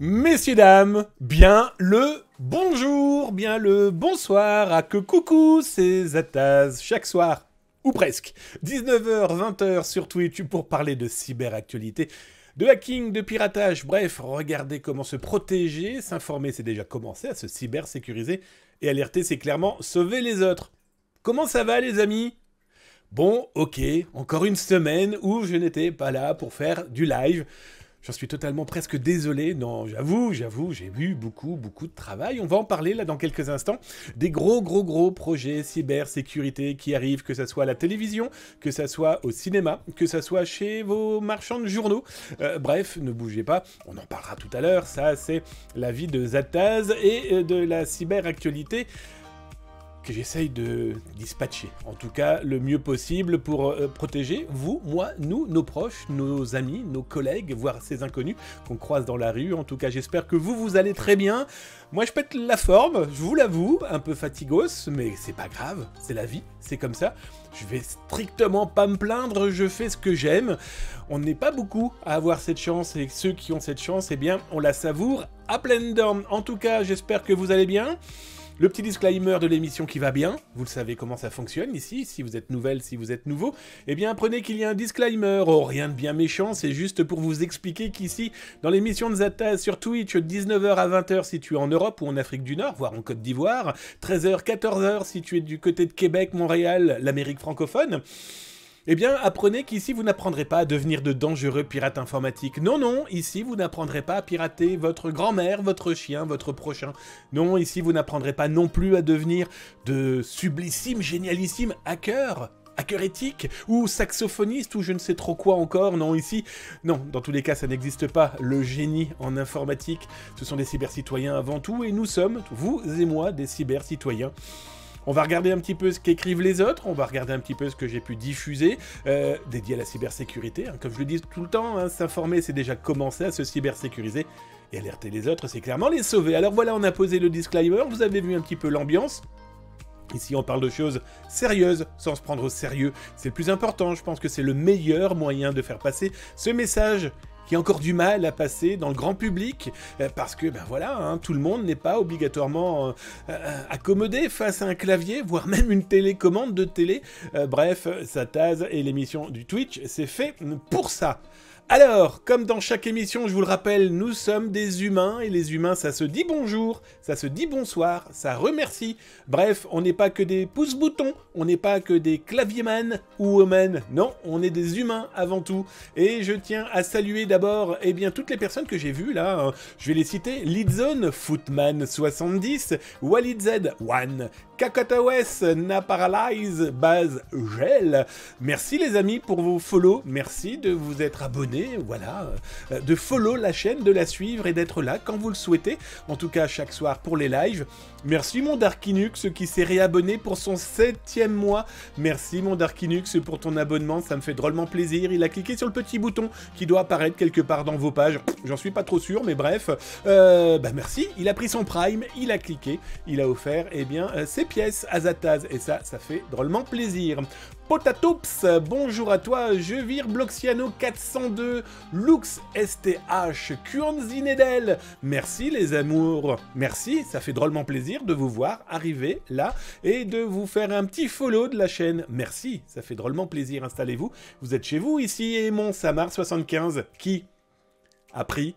Messieurs, dames, bien le bonjour, bien le bonsoir, à que coucou, c'est Zataz, chaque soir, ou presque, 19h, 20h sur Twitch pour parler de cyberactualité, de hacking, de piratage, bref, regardez comment se protéger, s'informer c'est déjà commencé, à se cybersécuriser, et alerter c'est clairement sauver les autres. Comment ça va les amis ? Bon, ok, encore une semaine où je n'étais pas là pour faire du live. J'en suis totalement presque désolé. Non, j'avoue, j'ai eu beaucoup de travail. On va en parler là dans quelques instants. Des gros projets cybersécurité qui arrivent, que ça soit à la télévision, que ça soit au cinéma, que ça soit chez vos marchands de journaux. Bref, ne bougez pas. On en parlera tout à l'heure. Ça, c'est la vie de Zataz et de la cyberactualité que j'essaye de dispatcher, en tout cas le mieux possible pour protéger vous, moi, nous, nos proches, nos amis, nos collègues, voire ces inconnus qu'on croise dans la rue. En tout cas, j'espère que vous allez très bien. Moi, je pète la forme, je vous l'avoue, un peu fatigos, mais c'est pas grave, c'est la vie, c'est comme ça. Je vais strictement pas me plaindre, je fais ce que j'aime. On n'est pas beaucoup à avoir cette chance, et ceux qui ont cette chance, eh bien, on la savoure à pleines dents. En tout cas, j'espère que vous allez bien. Le petit disclaimer de l'émission qui va bien, vous le savez comment ça fonctionne ici, si vous êtes nouvelle, si vous êtes nouveau, eh bien apprenez qu'il y a un disclaimer, oh rien de bien méchant, c'est juste pour vous expliquer qu'ici, dans l'émission de Zataz sur Twitch, 19h à 20h si tu es en Europe ou en Afrique du Nord, voire en Côte d'Ivoire, 13h, 14h si tu es du côté de Québec, Montréal, l'Amérique francophone, eh bien, apprenez qu'ici, vous n'apprendrez pas à devenir de dangereux pirates informatiques. Non, ici, vous n'apprendrez pas à pirater votre grand-mère, votre chien, votre prochain. Non, ici, vous n'apprendrez pas non plus à devenir de sublissimes, génialissimes hackers éthiques, ou saxophoniste, ou je ne sais trop quoi encore. Non, ici, non, dans tous les cas, ça n'existe pas. Le génie en informatique, ce sont des cybercitoyens avant tout, et nous sommes, vous et moi, des cybercitoyens. On va regarder un petit peu ce qu'écrivent les autres, on va regarder un petit peu ce que j'ai pu diffuser, dédié à la cybersécurité. Hein, comme je le dis tout le temps, hein, s'informer, c'est déjà commencer à se cybersécuriser. Et alerter les autres, c'est clairement les sauver. Alors voilà, on a posé le disclaimer, vous avez vu un petit peu l'ambiance. Ici, on parle de choses sérieuses, sans se prendre au sérieux. C'est le plus important, je pense que c'est le meilleur moyen de faire passer ce message qui a encore du mal à passer dans le grand public, parce que, ben voilà, hein, tout le monde n'est pas obligatoirement accommodé face à un clavier, voire même une télécommande de télé. Bref, Zataz et l'émission du Twitch, c'est fait pour ça. Alors, comme dans chaque émission, je vous le rappelle, nous sommes des humains, et les humains, ça se dit bonjour, ça se dit bonsoir, ça remercie. Bref, on n'est pas que des pouces-boutons, on n'est pas que des clavier-man ou women, non, on est des humains avant tout. Et je tiens à saluer d'abord, eh bien, toutes les personnes que j'ai vues, là, je vais les citer, Lidzone, Footman70, WalidZ1, Kakatawes, Naparalyze, Baz, Gel. Merci les amis pour vos follows, merci de vous être abonnés, voilà, de follow la chaîne, de la suivre et d'être là quand vous le souhaitez, en tout cas chaque soir pour les lives. Merci mon Darkinux qui s'est réabonné pour son 7e mois. Merci mon Darkinux pour ton abonnement, ça me fait drôlement plaisir. Il a cliqué sur le petit bouton qui doit apparaître quelque part dans vos pages. J'en suis pas trop sûr, mais bref. Merci, il a pris son Prime, il a cliqué, il a offert, eh bien, ses pièces à Zataz. Et ça fait drôlement plaisir. Potatops, bonjour à toi, Jevir Bloxiano 402, Lux STH, Kuanzinedel, merci les amours, merci, ça fait drôlement plaisir de vous voir arriver là et de vous faire un petit follow de la chaîne, merci, ça fait drôlement plaisir, installez-vous, vous êtes chez vous ici et mon Samar75 qui a pris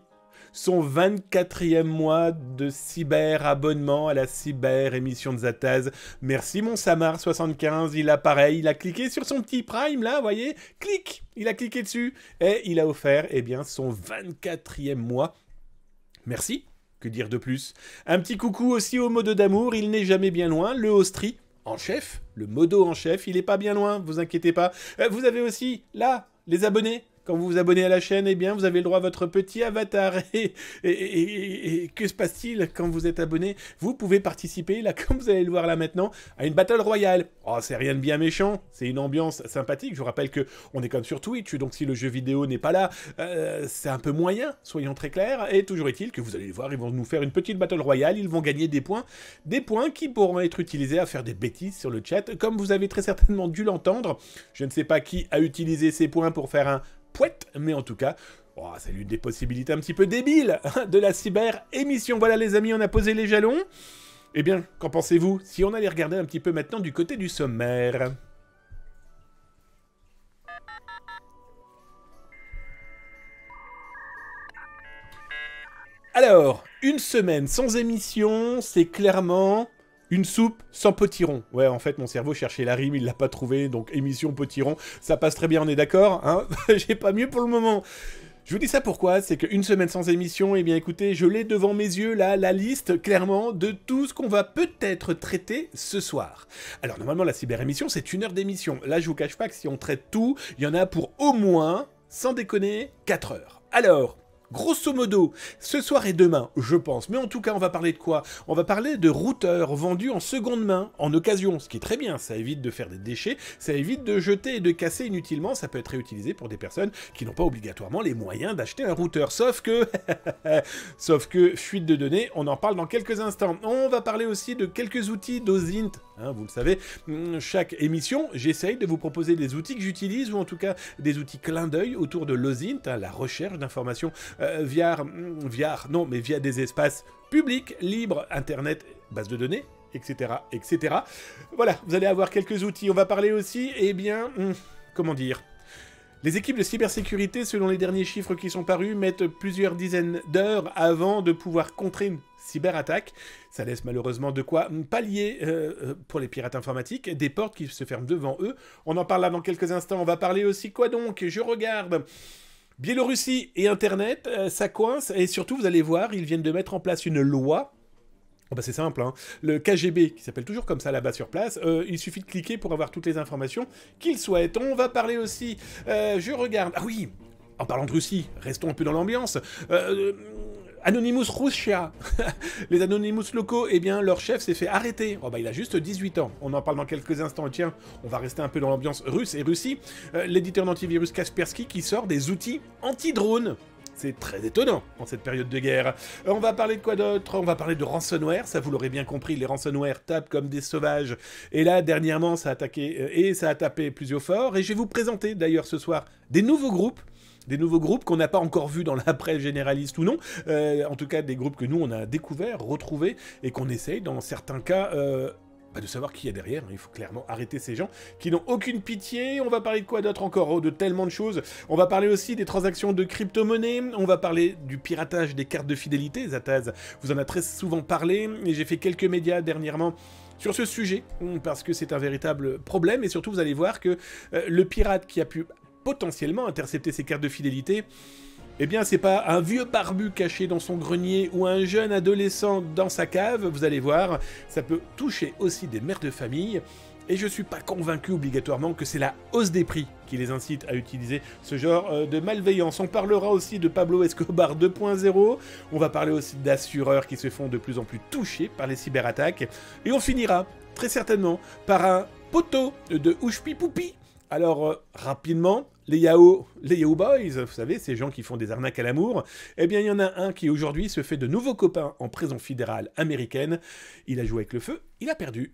son 24e mois de cyber-abonnement à la cyber-émission de Zataz. Merci mon Samar75, il a pareil, il a cliqué sur son petit Prime là, vous voyez, clic, il a cliqué dessus et il a offert, eh bien, son 24e mois. Merci, que dire de plus. Un petit coucou aussi au modo d'amour, il n'est jamais bien loin, le Austri en chef, le modo en chef, il est pas bien loin, vous inquiétez pas. Vous avez aussi, là, les abonnés. Quand vous vous abonnez à la chaîne, eh bien, vous avez le droit à votre petit avatar. Et que se passe-t-il quand vous êtes abonné? Vous pouvez participer, là, comme vous allez le voir là maintenant, à une Battle Royale. Oh, c'est rien de bien méchant, c'est une ambiance sympathique. Je vous rappelle qu'on est comme sur Twitch, donc si le jeu vidéo n'est pas là, c'est un peu moyen, soyons très clairs. Et toujours est-il que vous allez le voir, ils vont nous faire une petite Battle Royale, ils vont gagner des points qui pourront être utilisés à faire des bêtises sur le chat. Comme vous avez très certainement dû l'entendre, je ne sais pas qui a utilisé ces points pour faire un pouette, mais en tout cas, Oh, c'est l'une des possibilités un petit peu débiles de la cyber-émission. Voilà les amis, on a posé les jalons. Eh bien, qu'en pensez-vous si on allait regarder un petit peu maintenant du côté du sommaire? Alors, une semaine sans émission, c'est clairement une soupe sans potiron. Ouais, en fait, mon cerveau cherchait la rime, il l'a pas trouvé, donc émission potiron, ça passe très bien, on est d'accord, hein? J'ai pas mieux pour le moment. Je vous dis ça pourquoi, c'est qu'une semaine sans émission, eh bien écoutez, je l'ai devant mes yeux, là, la liste, clairement, de tout ce qu'on va peut-être traiter ce soir. Alors normalement, la cyber-émission, c'est 1 heure d'émission. Là, je vous cache pas que si on traite tout, il y en a pour au moins, sans déconner, 4 heures. Alors... grosso modo, ce soir et demain, je pense. Mais en tout cas, on va parler de quoi? On va parler de routeurs vendus en seconde main, en occasion, ce qui est très bien. Ça évite de faire des déchets, ça évite de jeter et de casser inutilement. Ça peut être réutilisé pour des personnes qui n'ont pas obligatoirement les moyens d'acheter un routeur. Sauf que, fuite de données, on en parle dans quelques instants. On va parler aussi de quelques outils d'Ozint. Hein, vous le savez, chaque émission, j'essaye de vous proposer des outils que j'utilise, ou en tout cas des outils clin d'œil autour de l'Ozint, hein, la recherche d'informations via des espaces publics, libres, Internet, bases de données, etc., etc. Voilà, vous allez avoir quelques outils. On va parler aussi, eh bien, comment dire, les équipes de cybersécurité, selon les derniers chiffres qui sont parus, mettent plusieurs dizaines d'heures avant de pouvoir contrer une cyberattaque. Ça laisse malheureusement de quoi pallier, pour les pirates informatiques, des portes qui se ferment devant eux. On en parle là dans quelques instants. On va parler aussi quoi donc? Je regarde... Biélorussie et Internet, ça coince, et surtout, vous allez voir, ils viennent de mettre en place une loi. Oh bah c'est simple, hein. Le KGB, qui s'appelle toujours comme ça là-bas sur place, il suffit de cliquer pour avoir toutes les informations qu'ils souhaitent. On va parler aussi, je regarde, ah oui, en parlant de Russie, restons un peu dans l'ambiance, Anonymous Russia, les Anonymous locaux, eh bien, leur chef s'est fait arrêter. Oh bah, il a juste 18 ans. On en parle dans quelques instants. Tiens, on va rester un peu dans l'ambiance russe et Russie. L'éditeur d'antivirus Kaspersky qui sort des outils anti-drones. C'est très étonnant en cette période de guerre. On va parler de quoi d'autre? On va parler de ransomware, ça vous l'aurez bien compris, les ransomware tapent comme des sauvages. Et là, dernièrement, ça a attaqué et ça a tapé plusieurs forts. Et je vais vous présenter d'ailleurs ce soir des nouveaux groupes qu'on n'a pas encore vus dans la presse généraliste ou non, en tout cas des groupes que nous on a découverts, retrouvés, et qu'on essaye dans certains cas de savoir qui y a derrière. Il faut clairement arrêter ces gens qui n'ont aucune pitié. On va parler de quoi d'autre encore? Oh, de tellement de choses. On va parler aussi des transactions de crypto-monnaies, on va parler du piratage des cartes de fidélité. Zataz vous en a très souvent parlé, et j'ai fait quelques médias dernièrement sur ce sujet, parce que c'est un véritable problème, et surtout vous allez voir que le pirate qui a pu potentiellement intercepter ses cartes de fidélité, eh bien c'est pas un vieux barbu caché dans son grenier ou un jeune adolescent dans sa cave, vous allez voir, ça peut toucher aussi des mères de famille, et je suis pas convaincu obligatoirement que c'est la hausse des prix qui les incite à utiliser ce genre de malveillance. On parlera aussi de Pablo Escobar 2.0, on va parler aussi d'assureurs qui se font de plus en plus touchés par les cyberattaques, et on finira très certainement par un poteau de Ouchpi Poupi. Alors, rapidement, les Yahoo Boys, vous savez, ces gens qui font des arnaques à l'amour, eh bien, il y en a un qui aujourd'hui se fait de nouveaux copains en prison fédérale américaine. Il a joué avec le feu, il a perdu.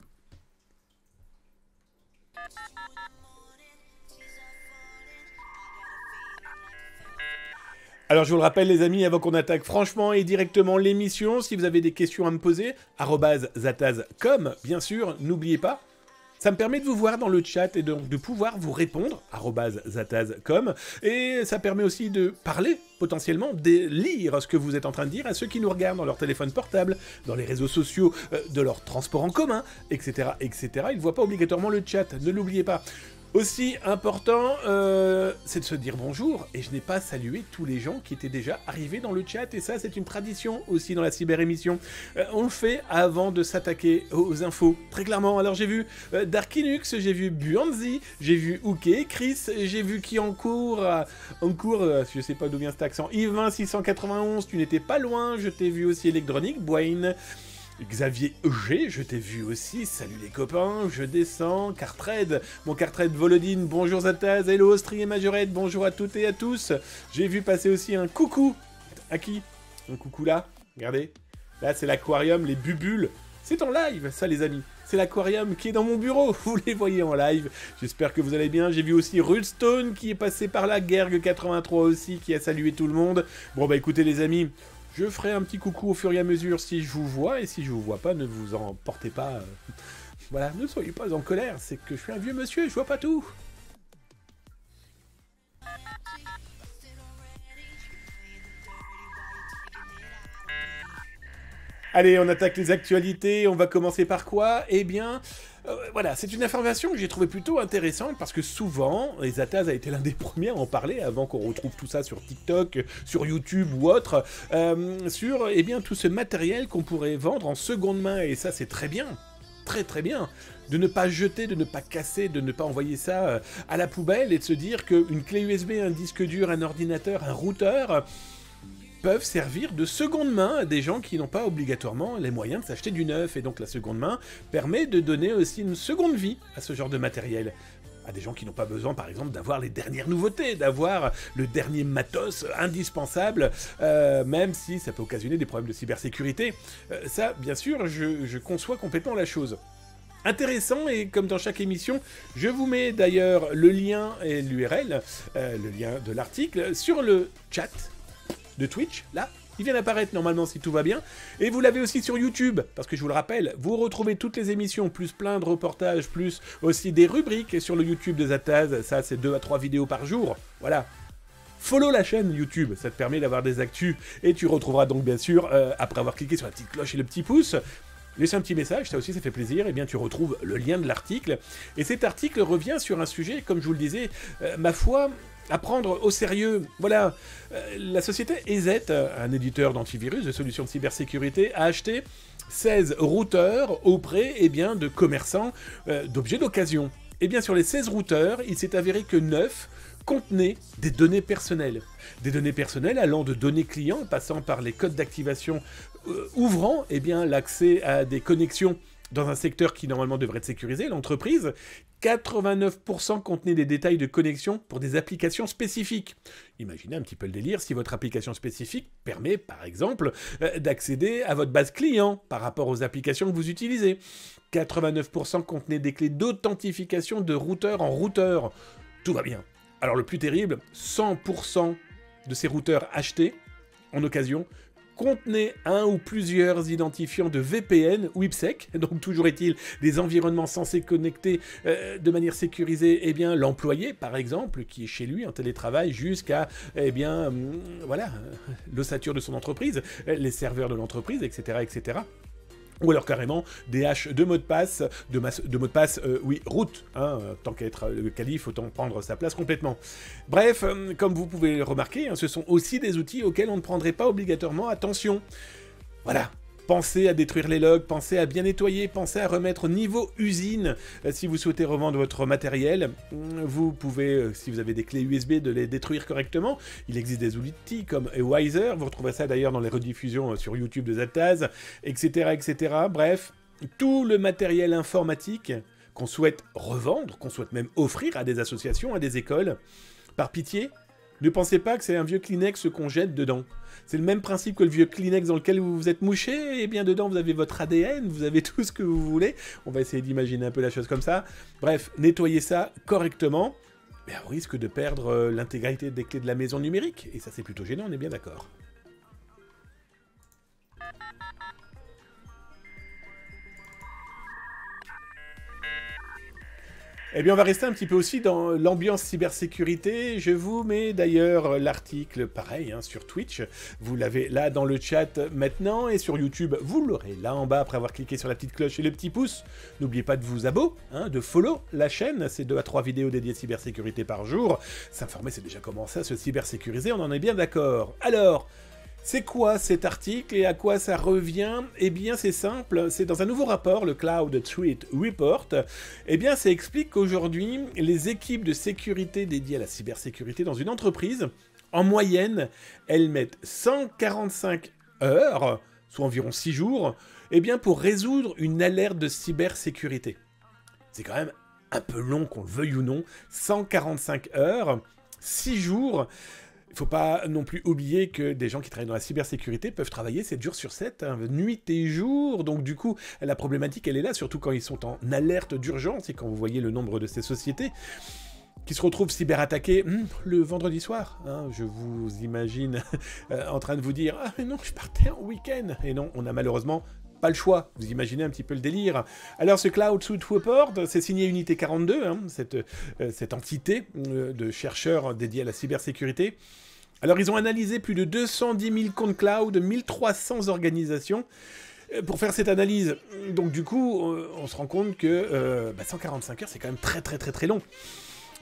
Alors je vous le rappelle les amis, avant qu'on attaque franchement et directement l'émission, si vous avez des questions à me poser, @zataz.com, bien sûr, n'oubliez pas. Ça me permet de vous voir dans le chat et de pouvoir vous répondre, @zataz.com, et ça permet aussi de parler, potentiellement, de lire ce que vous êtes en train de dire à ceux qui nous regardent dans leur téléphone portable, dans les réseaux sociaux, de leur transport en commun, etc., etc. Ils ne voient pas obligatoirement le chat, ne l'oubliez pas. Aussi important, c'est de se dire bonjour, et je n'ai pas salué tous les gens qui étaient déjà arrivés dans le chat, et ça c'est une tradition aussi dans la cyber-émission. On le fait avant de s'attaquer aux infos, très clairement. Alors j'ai vu Darkinux, j'ai vu Buanzi, j'ai vu Ouké, Chris, j'ai vu qui en cours, je sais pas d'où vient cet accent, Yvain 691, tu n'étais pas loin, je t'ai vu aussi Electronic, Boyne, Xavier G, je t'ai vu aussi, salut les copains, je descends, Cartred, mon Cartred Volodine, bonjour Zataz, hello String et Majorette, bonjour à toutes et à tous, j'ai vu passer aussi un coucou, à qui? Un coucou là, regardez, là c'est l'aquarium, les bubules, c'est en live ça les amis, c'est l'aquarium qui est dans mon bureau. Vous les voyez en live. J'espère que vous allez bien. J'ai vu aussi Rulstone qui est passé par là, Gerg83 aussi qui a salué tout le monde. Bon bah écoutez les amis, je ferai un petit coucou au fur et à mesure si je vous vois, et si je vous vois pas, ne vous en portez pas. Voilà, ne soyez pas en colère, c'est que je suis un vieux monsieur, je vois pas tout. Allez, on attaque les actualités, on va commencer par quoi? Eh bien, voilà, c'est une information que j'ai trouvée plutôt intéressante parce que souvent, les Zataz a été l'un des premiers à en parler avant qu'on retrouve tout ça sur TikTok, sur YouTube ou autre, sur eh bien, tout ce matériel qu'on pourrait vendre en seconde main, et ça c'est très bien. Très très bien, de ne pas jeter, de ne pas casser, de ne pas envoyer ça à la poubelle et de se dire qu'une clé USB, un disque dur, un ordinateur, un routeur peuvent servir de seconde main à des gens qui n'ont pas obligatoirement les moyens de s'acheter du neuf. Et donc la seconde main permet de donner aussi une seconde vie à ce genre de matériel. À des gens qui n'ont pas besoin, par exemple, d'avoir les dernières nouveautés, d'avoir le dernier matos indispensable, même si ça peut occasionner des problèmes de cybersécurité. Ça, bien sûr, je conçois complètement la chose. Intéressant, et comme dans chaque émission, je vous mets d'ailleurs le lien et l'URL, le lien de l'article, sur le chat de Twitch, là. Il vient d'apparaître normalement si tout va bien. Et vous l'avez aussi sur YouTube, parce que je vous le rappelle, vous retrouvez toutes les émissions, plus plein de reportages, plus aussi des rubriques sur le YouTube de Zataz. Ça, c'est 2 à 3 vidéos par jour. Voilà. Follow la chaîne YouTube, ça te permet d'avoir des actus. Et tu retrouveras donc bien sûr, après avoir cliqué sur la petite cloche et le petit pouce, laissez un petit message, ça aussi ça fait plaisir, et bien tu retrouves le lien de l'article. Et cet article revient sur un sujet, comme je vous le disais, ma foi, à prendre au sérieux. Voilà, la société EZ, un éditeur d'antivirus, de solutions de cybersécurité, a acheté 16 routeurs auprès eh bien, de commerçants d'objets d'occasion. Et bien sur les 16 routeurs, il s'est avéré que 9 contenaient des données personnelles. Des données personnelles allant de données clients, passant par les codes d'activation ouvrant eh bien, l'accès à des connexions dans un secteur qui normalement devrait être sécurisé, l'entreprise. 89% contenaient des détails de connexion pour des applications spécifiques. Imaginez un petit peu le délire si votre application spécifique permet, par exemple, d'accéder à votre base client par rapport aux applications que vous utilisez. 89% contenaient des clés d'authentification de routeur en routeur. Tout va bien. Alors le plus terrible, 100% de ces routeurs achetés en occasion contenaient un ou plusieurs identifiants de VPN ou IPsec, donc toujours est-il des environnements censés connecter de manière sécurisée, eh bien l'employé par exemple, qui est chez lui en télétravail, jusqu'à eh bien voilà l'ossature de son entreprise, les serveurs de l'entreprise, etc., etc. Ou alors carrément des haches de mot de passe, oui, route, hein, tant qu'à être le calife, autant prendre sa place complètement. Bref, comme vous pouvez le remarquer, hein, ce sont aussi des outils auxquels on ne prendrait pas obligatoirement attention. Voilà. Pensez à détruire les logs, pensez à bien nettoyer, pensez à remettre au niveau usine. Si vous souhaitez revendre votre matériel, vous pouvez, si vous avez des clés USB, de les détruire correctement. Il existe des outils comme Wiser, vous retrouverez ça d'ailleurs dans les rediffusions sur YouTube de Zataz, etc., etc. Bref, tout le matériel informatique qu'on souhaite revendre, qu'on souhaite même offrir à des associations, à des écoles, par pitié, ne pensez pas que c'est un vieux Kleenex qu'on jette dedans. C'est le même principe que le vieux Kleenex dans lequel vous vous êtes mouché, et bien dedans vous avez votre ADN, vous avez tout ce que vous voulez. On va essayer d'imaginer un peu la chose comme ça. Bref, nettoyez ça correctement, mais au risque de perdre l'intégralité des clés de la maison numérique. Et ça c'est plutôt gênant, on est bien d'accord. Eh bien, on va rester un petit peu aussi dans l'ambiance cybersécurité. Je vous mets d'ailleurs l'article, pareil, hein, sur Twitch. Vous l'avez là dans le chat maintenant. Et sur YouTube, vous l'aurez là en bas après avoir cliqué sur la petite cloche et le petit pouce. N'oubliez pas de vous abonner, hein, de follow la chaîne. C'est 2 à 3 vidéos dédiées cybersécurité par jour. S'informer, c'est déjà commencé à se cybersécuriser, on en est bien d'accord. Alors, c'est quoi cet article et à quoi ça revient? Eh bien, c'est simple, c'est dans un nouveau rapport, le Cloud Threat Report. Eh bien, ça explique qu'aujourd'hui, les équipes de sécurité dédiées à la cybersécurité dans une entreprise, en moyenne, elles mettent 145 heures, soit environ 6 jours, eh bien, pour résoudre une alerte de cybersécurité. C'est quand même un peu long, qu'on le veuille ou non, 145 heures, 6 jours. Il ne faut pas non plus oublier que des gens qui travaillent dans la cybersécurité peuvent travailler 7 jours sur 7, hein, nuit et jour. Donc du coup, la problématique, elle est là, surtout quand ils sont en alerte d'urgence et quand vous voyez le nombre de ces sociétés qui se retrouvent cyberattaquées le vendredi soir. Hein, je vous imagine en train de vous dire « Ah mais non, je partais en week-end !» Et non, on a malheureusement pas le choix. Vous imaginez un petit peu le délire. Alors ce Cloud Suite Report, c'est signé Unité 42, hein, cette entité de chercheurs dédiés à la cybersécurité. Alors ils ont analysé plus de 210 000 comptes cloud, 1300 organisations pour faire cette analyse. Donc du coup, on se rend compte que 145 heures, c'est quand même très long.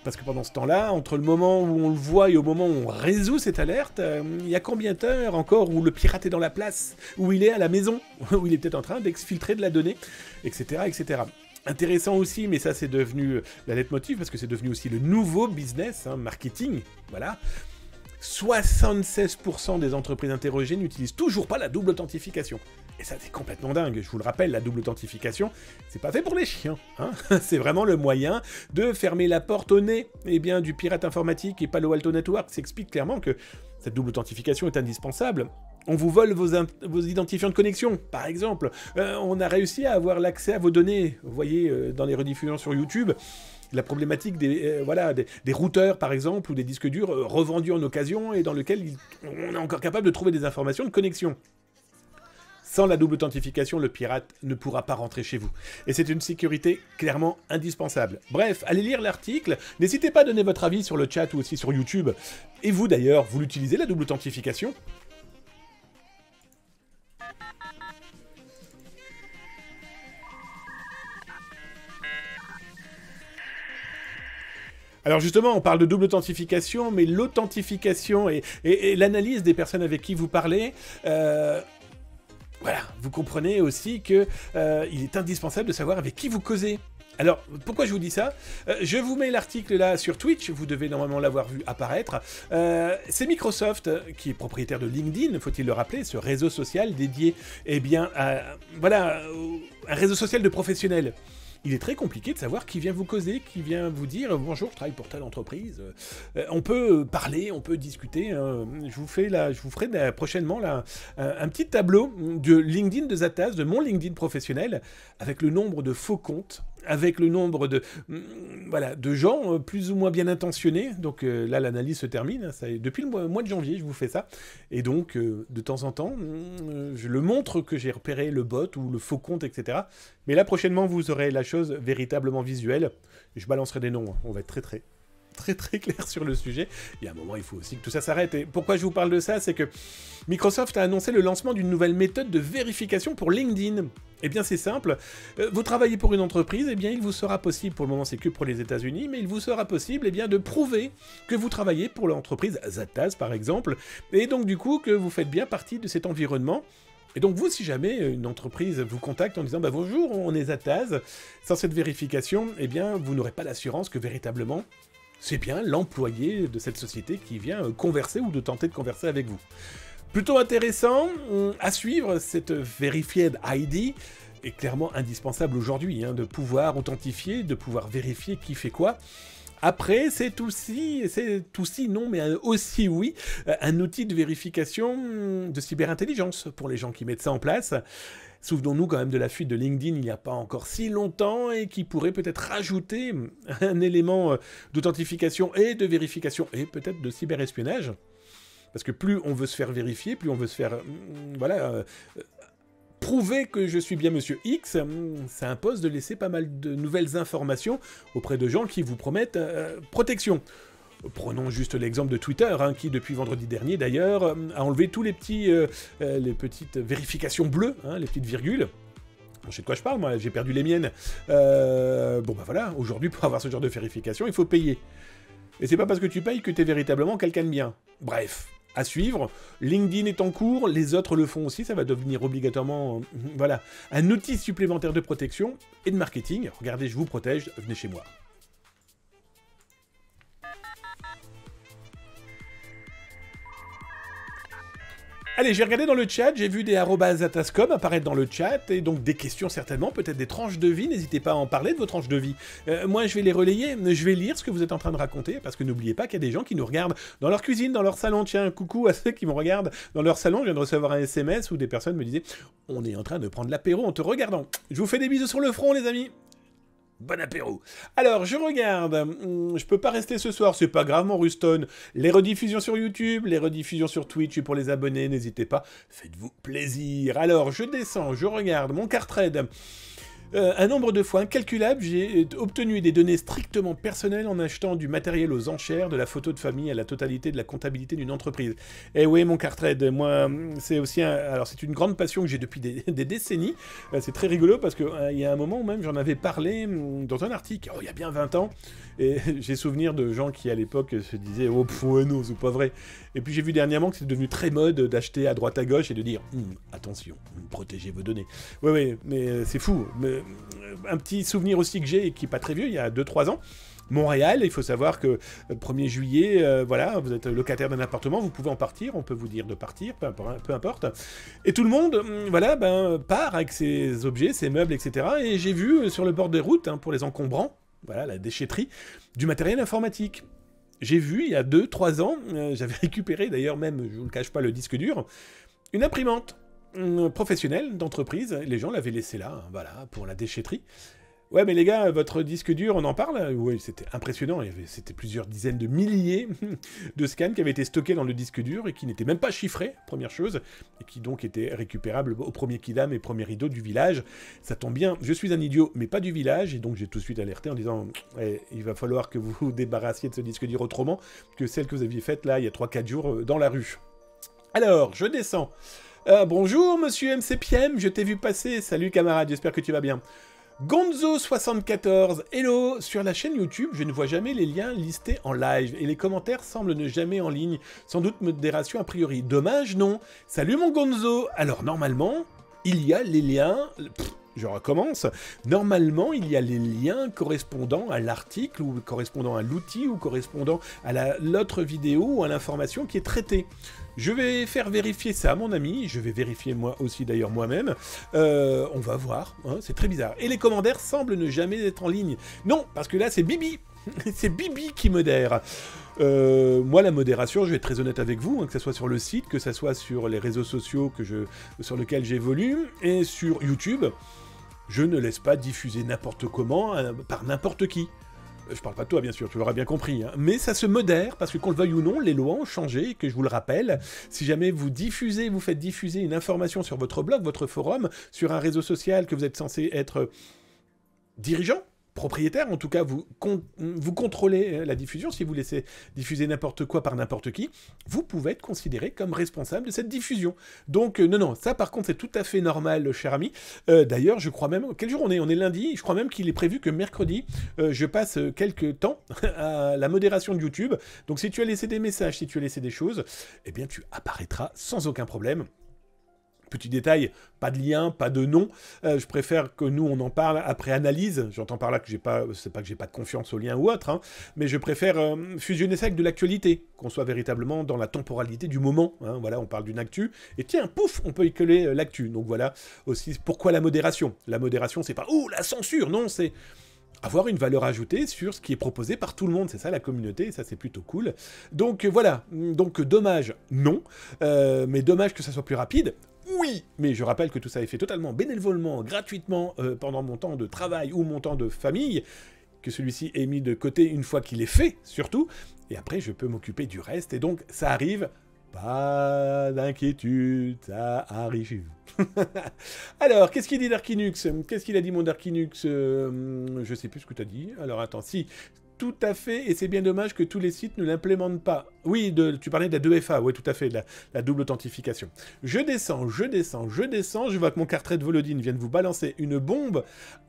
Parce que pendant ce temps-là, entre le moment où on le voit et au moment où on résout cette alerte, il y a combien d'heures encore où le pirate est dans la place, où il est à la maison, où il est peut-être en train d'exfiltrer de la donnée, etc., etc. Intéressant aussi, mais ça c'est devenu la leitmotiv, parce que c'est devenu aussi le nouveau business, hein, marketing, voilà. 76% des entreprises interrogées n'utilisent toujours pas la double authentification. Et ça, c'est complètement dingue. Je vous le rappelle, la double authentification, c'est pas fait pour les chiens. Hein, c'est vraiment le moyen de fermer la porte au nez du pirate informatique, et Palo Alto Networks s'explique clairement que cette double authentification est indispensable. On vous vole vos identifiants de connexion, par exemple. On a réussi à avoir l'accès à vos données. Vous voyez, dans les rediffusions sur YouTube, la problématique des routeurs, par exemple, ou des disques durs revendus en occasion et dans lesquels on est encore capable de trouver des informations de connexion. Sans la double authentification, le pirate ne pourra pas rentrer chez vous. Et c'est une sécurité clairement indispensable. Bref, allez lire l'article. N'hésitez pas à donner votre avis sur le chat ou aussi sur YouTube. Et vous d'ailleurs, vous l'utilisez la double authentification ? Alors justement, on parle de double authentification, mais l'authentification et l'analyse des personnes avec qui vous parlez, voilà, vous comprenez aussi que il est indispensable de savoir avec qui vous causez. Alors, pourquoi je vous dis ça ? Je vous mets l'article là sur Twitch, vous devez normalement l'avoir vu apparaître. C'est Microsoft qui est propriétaire de LinkedIn, faut-il le rappeler, ce réseau social dédié à un réseau social de professionnels. Il est très compliqué de savoir qui vient vous causer, qui vient vous dire « Bonjour, je travaille pour telle entreprise ». On peut parler, on peut discuter. Je vous ferai prochainement là, un petit tableau de LinkedIn de Zataz, de mon LinkedIn professionnel, avec le nombre de faux comptes, avec le nombre de gens plus ou moins bien intentionnés. Donc là, l'analyse se termine. Depuis le mois de janvier, je vous fais ça. Et donc, de temps en temps, je le montre que j'ai repéré le bot ou le faux compte, etc. Mais là, prochainement, vous aurez la chose véritablement visuelle. Je balancerai des noms. On va être très clair sur le sujet. Il y a un moment, il faut aussi que tout ça s'arrête. Et pourquoi je vous parle de ça, c'est que Microsoft a annoncé le lancement d'une nouvelle méthode de vérification pour LinkedIn. Eh bien, c'est simple. Vous travaillez pour une entreprise, eh bien, il vous sera possible, pour le moment, c'est que pour les États-Unis, mais il vous sera possible, de prouver que vous travaillez pour l'entreprise Zataz, par exemple, et donc, du coup, que vous faites bien partie de cet environnement. Et donc vous, si jamais une entreprise vous contacte en disant « Bonjour, on est Zataz », sans cette vérification, eh bien, vous n'aurez pas l'assurance que véritablement, c'est bien l'employé de cette société qui vient converser ou de tenter de converser avec vous. Plutôt intéressant à suivre, cette Verified ID est clairement indispensable aujourd'hui, de pouvoir authentifier, de pouvoir vérifier qui fait quoi. Après, c'est aussi oui, un outil de vérification de cyberintelligence pour les gens qui mettent ça en place. Souvenons-nous quand même de la fuite de LinkedIn il n'y a pas encore si longtemps et qui pourrait peut-être rajouter un élément d'authentification et de vérification et peut-être de cyberespionnage. Parce que plus on veut se faire vérifier, plus on veut se faire prouver que je suis bien Monsieur X, ça impose de laisser pas mal de nouvelles informations auprès de gens qui vous promettent protection. Prenons juste l'exemple de Twitter, qui depuis vendredi dernier d'ailleurs a enlevé tous les petites vérifications bleues, les petites virgules. Je sais de quoi je parle, moi, j'ai perdu les miennes. Voilà, aujourd'hui pour avoir ce genre de vérification, il faut payer. Et c'est pas parce que tu payes que tu es véritablement quelqu'un de bien. Bref. À suivre, LinkedIn est en cours, les autres le font aussi, ça va devenir obligatoirement un outil supplémentaire de protection et de marketing. Regardez, je vous protège, venez chez moi. Allez, j'ai regardé dans le chat, j'ai vu des @atascom apparaître dans le chat, et donc des questions certainement, peut-être des tranches de vie, n'hésitez pas à en parler de vos tranches de vie. Moi, je vais les relayer, je vais lire ce que vous êtes en train de raconter, parce que n'oubliez pas qu'il y a des gens qui nous regardent dans leur cuisine, dans leur salon. Tiens, coucou à ceux qui me regardent dans leur salon, je viens de recevoir un SMS où des personnes me disaient « On est en train de prendre l'apéro en te regardant ». Je vous fais des bisous sur le front, les amis. Bon apéro. Alors, je regarde. Je peux pas rester ce soir, c'est pas grave, mon Ruston. Les rediffusions sur YouTube, les rediffusions sur Twitch, et pour les abonnés, n'hésitez pas. Faites-vous plaisir. Alors, je descends, je regarde mon Cartrade. Un nombre de fois incalculable, j'ai obtenu des données strictement personnelles en achetant du matériel aux enchères, de la photo de famille à la totalité de la comptabilité d'une entreprise. Et oui, mon Cartrade, moi, c'est aussi alors c'est une grande passion que j'ai depuis des décennies. C'est très rigolo parce que il y a un moment où même j'en avais parlé dans un article, il y a bien 20 ans, et j'ai souvenir de gens qui à l'époque se disaient « Oh, ouais, non, c'est pas vrai ». Et puis j'ai vu dernièrement que c'est devenu très mode d'acheter à droite à gauche et de dire attention, protégez vos données. Ouais, mais c'est fou. Un petit souvenir aussi que j'ai, et qui n'est pas très vieux, il y a 2-3 ans. Montréal, il faut savoir que le 1er juillet, voilà, vous êtes locataire d'un appartement, vous pouvez en partir, on peut vous dire de partir, peu importe. Et tout le monde, voilà, part avec ses objets, ses meubles, etc. Et j'ai vu sur le bord des routes, pour les encombrants, voilà, la déchetterie, du matériel informatique. J'ai vu, il y a 2-3 ans, j'avais récupéré d'ailleurs même, je ne vous le cache pas, le disque dur, une imprimante professionnelle d'entreprise. Les gens l'avaient laissé là, voilà, pour la déchetterie. Ouais, mais les gars, votre disque dur, on en parle? Oui, c'était impressionnant. C'était plusieurs dizaines de milliers de scans qui avaient été stockés dans le disque dur et qui n'étaient même pas chiffrés, première chose, et qui donc étaient récupérables au premier kidam et premier rideau du village. Ça tombe bien, je suis un idiot, mais pas du village, et donc j'ai tout de suite alerté en disant il va falloir que vous vous débarrassiez de ce disque dur autrement que celle que vous aviez faite là, il y a 3-4 jours, dans la rue. Alors, je descends. Bonjour, monsieur MCPM, je t'ai vu passer. Salut, camarade, j'espère que tu vas bien. Gonzo74, hello. Sur la chaîne YouTube, je ne vois jamais les liens listés en live et les commentaires semblent ne jamais en ligne. Sans doute modération a priori. Dommage, non. Salut mon Gonzo. Alors, normalement, il y a les liens... Je recommence. Normalement, il y a les liens correspondant à l'article, ou correspondant à l'outil, ou correspondant à l'autre vidéo, ou à l'information qui est traitée. Je vais faire vérifier ça, mon ami. Je vais vérifier moi aussi, d'ailleurs, moi-même. On va voir. C'est très bizarre. Et les commentaires semblent ne jamais être en ligne. Non, parce que là, c'est Bibi. C'est Bibi qui modère. Moi, la modération, je vais être très honnête avec vous, que ce soit sur le site, que ce soit sur les réseaux sociaux sur lesquels j'évolue, et sur YouTube, je ne laisse pas diffuser n'importe comment, par n'importe qui. Je parle pas de toi, bien sûr, tu l'auras bien compris, mais ça se modère, parce que qu'on le veuille ou non, les lois ont changé, et que je vous le rappelle, si jamais vous faites diffuser une information sur votre blog, votre forum, sur un réseau social que vous êtes censé être dirigeant, propriétaire, en tout cas, vous contrôlez la diffusion. Si vous laissez diffuser n'importe quoi par n'importe qui, vous pouvez être considéré comme responsable de cette diffusion. Donc, non, ça par contre, c'est tout à fait normal, cher ami. D'ailleurs, je crois même... Quel jour on est? On est lundi. Je crois même qu'il est prévu que mercredi, je passe quelques temps à la modération de YouTube. Donc, si tu as laissé des messages, si tu as laissé des choses, eh bien, tu apparaîtras sans aucun problème. Petit détail, pas de lien, pas de nom. Je préfère que nous, on en parle après analyse. J'entends par là que c'est pas que j'ai pas de confiance au lien ou autre, mais je préfère fusionner ça avec de l'actualité, qu'on soit véritablement dans la temporalité du moment. Voilà, on parle d'une actu, et tiens, pouf, on peut y coller l'actu. Donc voilà, aussi, pourquoi la modération? La modération, c'est pas « Oh, la censure !» Non, c'est avoir une valeur ajoutée sur ce qui est proposé par tout le monde. C'est ça la communauté, et ça c'est plutôt cool. Donc voilà, donc dommage, non, mais dommage que ça soit plus rapide. Oui, mais je rappelle que tout ça est fait totalement bénévolement, gratuitement, pendant mon temps de travail ou mon temps de famille, que celui-ci est mis de côté une fois qu'il est fait, surtout, et après je peux m'occuper du reste, et donc ça arrive, pas d'inquiétude, ça arrive. Alors, qu'est-ce qu'il dit Darkinux? Qu'est-ce qu'il a dit mon Darkinux? Je sais plus ce que tu as dit, alors attends, si... Tout à fait, et c'est bien dommage que tous les sites ne l'implémentent pas. Oui, tu parlais de la 2FA, oui, tout à fait, de la double authentification. Je descends, je vois que mon Cartrade Volodine vient de vous balancer une bombe.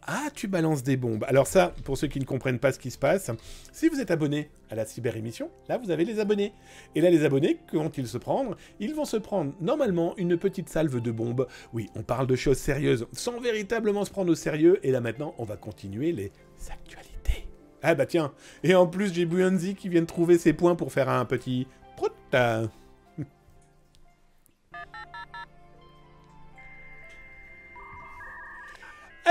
Ah, tu balances des bombes. Alors ça, pour ceux qui ne comprennent pas ce qui se passe, si vous êtes abonné à la cyber-émission, là, vous avez les abonnés. Et là, les abonnés, que vont-ils se prendre? Ils vont se prendre, normalement, une petite salve de bombes. Oui, on parle de choses sérieuses, sans véritablement se prendre au sérieux, et là, maintenant, on va continuer les actualités. Ah bah tiens, et en plus j'ai Buanzi qui vient de trouver ses points pour faire un petit prout.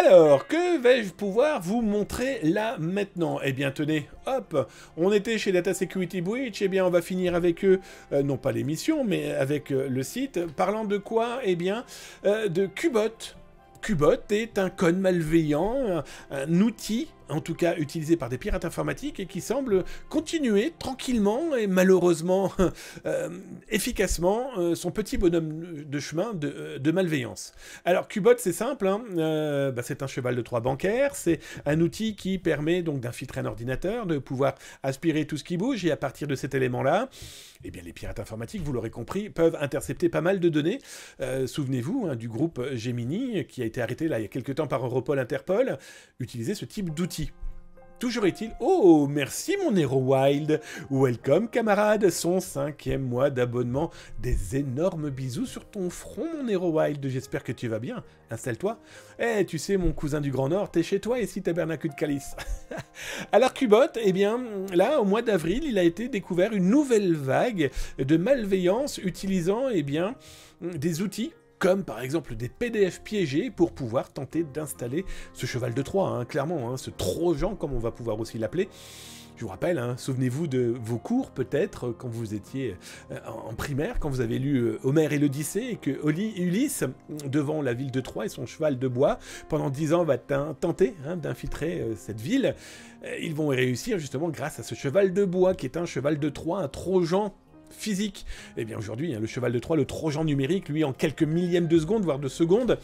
Alors, que vais-je pouvoir vous montrer là maintenant? Eh bien, tenez, hop, on était chez Data Security Breach, eh bien, on va finir avec eux, non pas l'émission, mais avec le site. Parlant de quoi? Eh bien, de Qbot. Qbot est un code malveillant, un outil, en tout cas utilisé par des pirates informatiques, et qui semble continuer tranquillement et malheureusement efficacement son petit bonhomme de chemin de malveillance. Alors Qbot, c'est simple, hein, c'est un cheval de Troie bancaire, c'est un outil qui permet donc d'infiltrer un ordinateur, de pouvoir aspirer tout ce qui bouge, et à partir de cet élément-là, eh bien, les pirates informatiques, vous l'aurez compris, peuvent intercepter pas mal de données. Souvenez-vous du groupe Gemini, qui a été arrêté là, il y a quelques temps par Europol, Interpol, utiliser ce type d'outil. Toujours est-il... Oh, merci mon héros Wild. Welcome, camarade, son 5e mois d'abonnement. Des énormes bisous sur ton front, mon héros Wild. J'espère que tu vas bien. Installe-toi. Eh, tu sais, mon cousin du Grand Nord, t'es chez toi ici, tabernacle de Calice. Alors, Qbot, eh bien, là, au mois d'avril, il a été découvert une nouvelle vague de malveillance utilisant, eh bien, des outils comme par exemple des PDF piégés pour pouvoir tenter d'installer ce cheval de Troie, hein, clairement, hein, ce Trojan, comme on va pouvoir aussi l'appeler. Je vous rappelle, hein, souvenez-vous de vos cours peut-être, quand vous étiez en primaire, quand vous avez lu Homère et l'Odyssée, et que Ulysse, devant la ville de Troie et son cheval de bois, pendant 10 ans va tenter d'infiltrer cette ville. Ils vont y réussir justement grâce à ce cheval de bois, qui est un cheval de Troie, un Trojan physique. Et bien aujourd'hui, le cheval de Troie, le Trojan numérique, lui, en quelques millièmes de seconde, voire de seconde,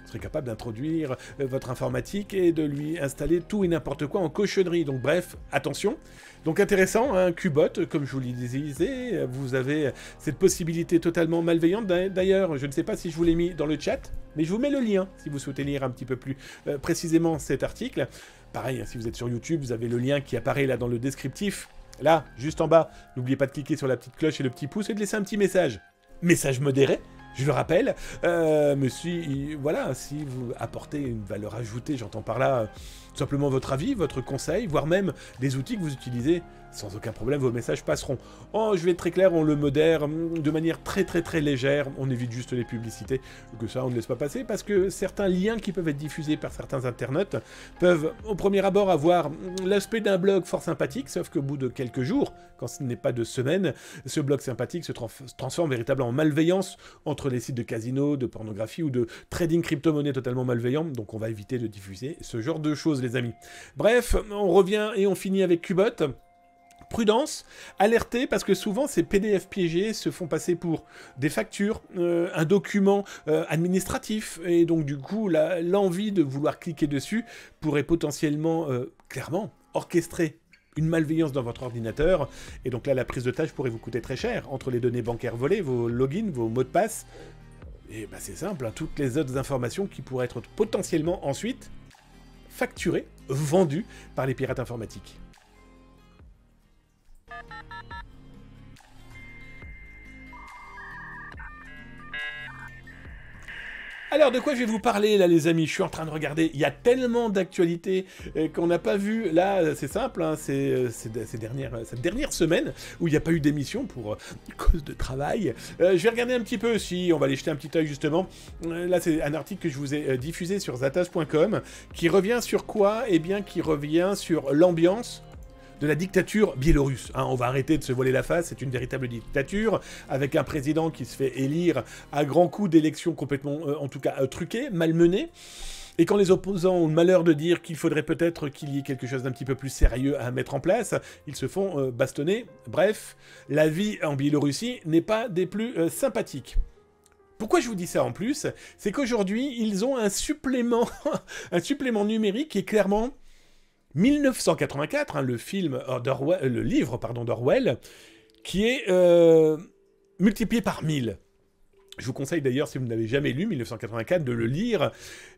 serait capable d'introduire votre informatique et de lui installer tout et n'importe quoi en cochonnerie. Donc bref, attention. Donc intéressant, hein, Qbot, comme je vous le disais, vous avez cette possibilité totalement malveillante. D'ailleurs, je ne sais pas si je vous l'ai mis dans le chat, mais je vous mets le lien si vous souhaitez lire un petit peu plus précisément cet article. Pareil, hein, si vous êtes sur YouTube, vous avez le lien qui apparaît là dans le descriptif. Là, juste en bas, n'oubliez pas de cliquer sur la petite cloche et le petit pouce et de laisser un petit message. Message modéré, je le rappelle. Mais si, voilà, si vous apportez une valeur ajoutée, j'entends par là simplement votre avis, votre conseil, voire même des outils que vous utilisez, sans aucun problème, vos messages passeront. Oh, je vais être très clair, on le modère de manière très très très légère, on évite juste les publicités, que ça on ne laisse pas passer, parce que certains liens qui peuvent être diffusés par certains internautes peuvent au premier abord avoir l'aspect d'un blog fort sympathique, sauf qu'au bout de quelques jours, quand ce n'est pas de semaines, ce blog sympathique se transforme véritablement en malveillance entre les sites de casino, de pornographie ou de trading crypto-monnaie totalement malveillant, donc on va éviter de diffuser ce genre de choses, les amis. Bref, on revient et on finit avec Qbot. Prudence, alertez, parce que souvent ces PDF piégés se font passer pour des factures, un document administratif, et donc du coup l'envie de vouloir cliquer dessus pourrait potentiellement, clairement, orchestrer une malveillance dans votre ordinateur, et donc là la prise de tâche pourrait vous coûter très cher, entre les données bancaires volées, vos logins, vos mots de passe, et bah c'est simple, hein, toutes les autres informations qui pourraient être potentiellement ensuite facturées, vendues par les pirates informatiques. Alors, de quoi je vais vous parler, là, les amis? Je suis en train de regarder. Il y a tellement d'actualités qu'on n'a pas vu. Là, c'est simple, hein, cette dernière semaine où il n'y a pas eu d'émission pour cause de travail. Je vais regarder un petit peu, si on va aller jeter un petit œil, justement. Là, c'est un article que je vous ai diffusé sur zatas.com qui revient sur quoi? Eh bien, qui revient sur l'ambiance de la dictature biélorusse. Hein, on va arrêter de se voiler la face, c'est une véritable dictature, avec un président qui se fait élire à grands coups d'élections complètement, en tout cas, truquées, malmenées. Et quand les opposants ont le malheur de dire qu'il faudrait peut-être qu'il y ait quelque chose d'un petit peu plus sérieux à mettre en place, ils se font bastonner. Bref, la vie en Biélorussie n'est pas des plus sympathiques. Pourquoi je vous dis ça en plus? C'est qu'aujourd'hui, ils ont un supplément, un supplément numérique qui est clairement 1984, hein, le livre d'Orwell, qui est multiplié par 1000. Je vous conseille d'ailleurs, si vous n'avez jamais lu 1984, de le lire,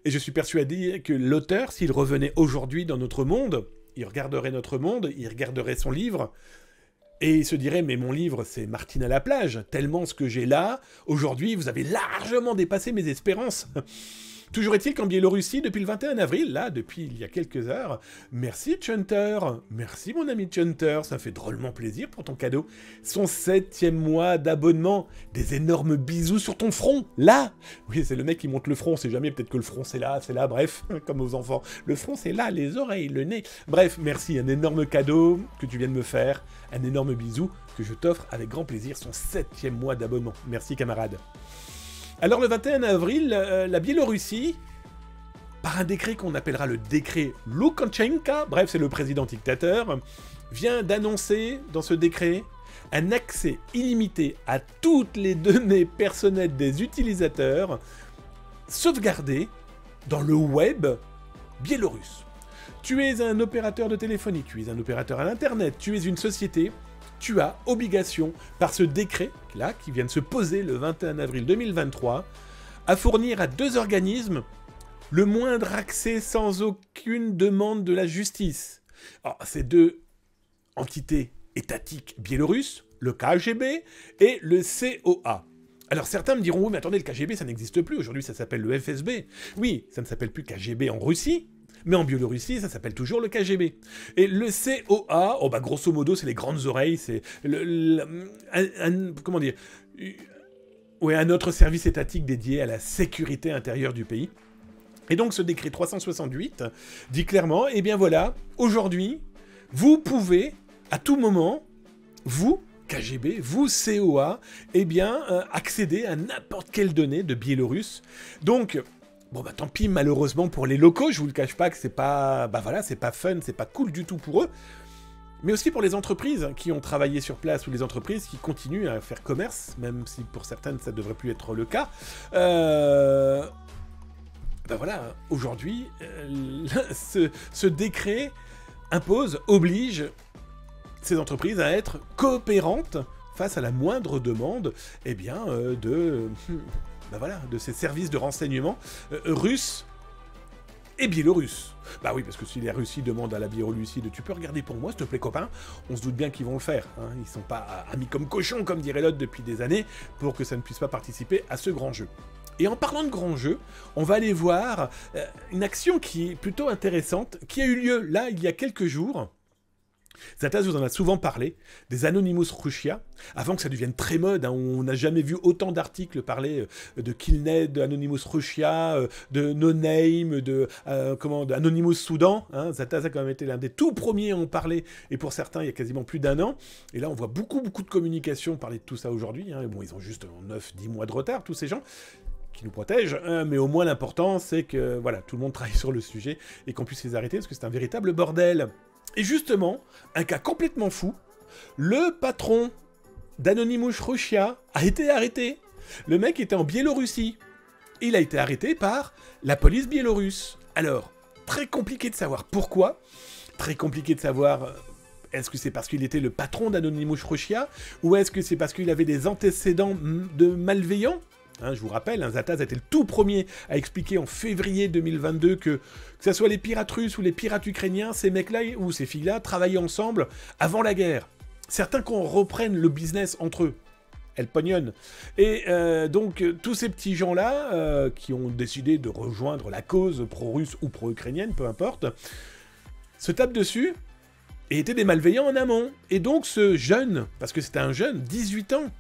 et je suis persuadé que l'auteur, s'il revenait aujourd'hui dans notre monde, il regarderait notre monde, il regarderait son livre, et il se dirait, mais mon livre, c'est Martine à la plage, tellement ce que j'ai là, aujourd'hui, vous avez largement dépassé mes espérances. Toujours est-il qu'en Biélorussie, depuis le 21 avril, là, depuis il y a quelques heures, merci Chunter, merci mon ami Chunter, ça fait drôlement plaisir pour ton cadeau. Son 7e mois d'abonnement, des énormes bisous sur ton front, là. Oui, c'est le mec qui monte le front, on sait jamais, peut-être que le front c'est là, bref, comme aux enfants. Le front c'est là, les oreilles, le nez. Bref, merci, un énorme cadeau que tu viens de me faire, un énorme bisou que je t'offre avec grand plaisir, son 7e mois d'abonnement. Merci camarade. Alors le 21 avril, la Biélorussie, par un décret qu'on appellera le décret Loukachenko, bref c'est le président dictateur, vient d'annoncer dans ce décret un accès illimité à toutes les données personnelles des utilisateurs sauvegardées dans le web biélorusse. Tu es un opérateur de téléphonie, tu es un opérateur à l'internet, tu es une société, tu as obligation, par ce décret-là, qui vient de se poser le 21 avril 2023, à fournir à 2 organismes le moindre accès sans aucune demande de la justice. Alors, ces 2 entités étatiques biélorusses, le KGB et le COA. Alors certains me diront, oui mais attendez, le KGB ça n'existe plus, aujourd'hui ça s'appelle le FSB. Oui, ça ne s'appelle plus KGB en Russie, mais en Biélorussie, ça s'appelle toujours le KGB. Et le COA, oh bah grosso modo, c'est les grandes oreilles, c'est comment dire, ouais, un autre service étatique dédié à la sécurité intérieure du pays. Et donc ce décret 368 dit clairement, eh bien voilà, aujourd'hui, vous pouvez, à tout moment, vous, KGB, vous, COA, eh bien, accéder à n'importe quelle donnée de Biélorusse. Donc, bon bah tant pis malheureusement pour les locaux, je vous le cache pas que c'est pas, bah voilà, c'est pas fun, c'est pas cool du tout pour eux, mais aussi pour les entreprises qui ont travaillé sur place ou les entreprises qui continuent à faire commerce, même si pour certaines ça devrait plus être le cas. Bah voilà, aujourd'hui, ce décret impose, oblige ces entreprises à être coopérantes face à la moindre demande, eh bien, bah voilà, de ces services de renseignement russes et biélorusses. Bah oui, parce que si la Russie demande à la Biélorussie de « tu peux regarder pour moi, s'il te plaît, copain », on se doute bien qu'ils vont le faire. Hein. Ils sont pas amis comme cochons, comme dirait l'autre depuis des années, pour que ça ne puisse pas participer à ce grand jeu. Et en parlant de grand jeu, on va aller voir une action qui est plutôt intéressante, qui a eu lieu là, il y a quelques jours. Zataz vous en a souvent parlé, des Anonymous Russia, avant que ça devienne très mode, hein, on n'a jamais vu autant d'articles parler de Killnet, de Anonymous Russia, de No Name, de Anonymous Soudan, hein, Zataz a quand même été l'un des tout premiers à en parler, et pour certains il y a quasiment plus d'1 an, et là on voit beaucoup de communication parler de tout ça aujourd'hui, hein, bon ils ont juste 9-10 mois de retard tous ces gens, qui nous protègent, mais au moins l'important c'est que voilà, tout le monde travaille sur le sujet, et qu'on puisse les arrêter, parce que c'est un véritable bordel. Et justement, un cas complètement fou, le patron d'Anonymous Russia a été arrêté. Le mec était en Biélorussie. Il a été arrêté par la police biélorusse. Alors, très compliqué de savoir pourquoi. Très compliqué de savoir, est-ce que c'est parce qu'il était le patron d'Anonymous Russia, ou est-ce que c'est parce qu'il avait des antécédents de malveillants? Hein, je vous rappelle, hein, Zataz était le tout premier à expliquer en février 2022 que ce soit les pirates russes ou les pirates ukrainiens, ces mecs-là ou ces filles-là travaillaient ensemble avant la guerre. Certains qu'on reprenne le business entre eux. Elle pognonne. Et donc, tous ces petits gens-là, qui ont décidé de rejoindre la cause pro-russe ou pro-ukrainienne, peu importe, se tapent dessus et étaient des malveillants en amont. Et donc, ce jeune, parce que c'était un jeune, 18 ans,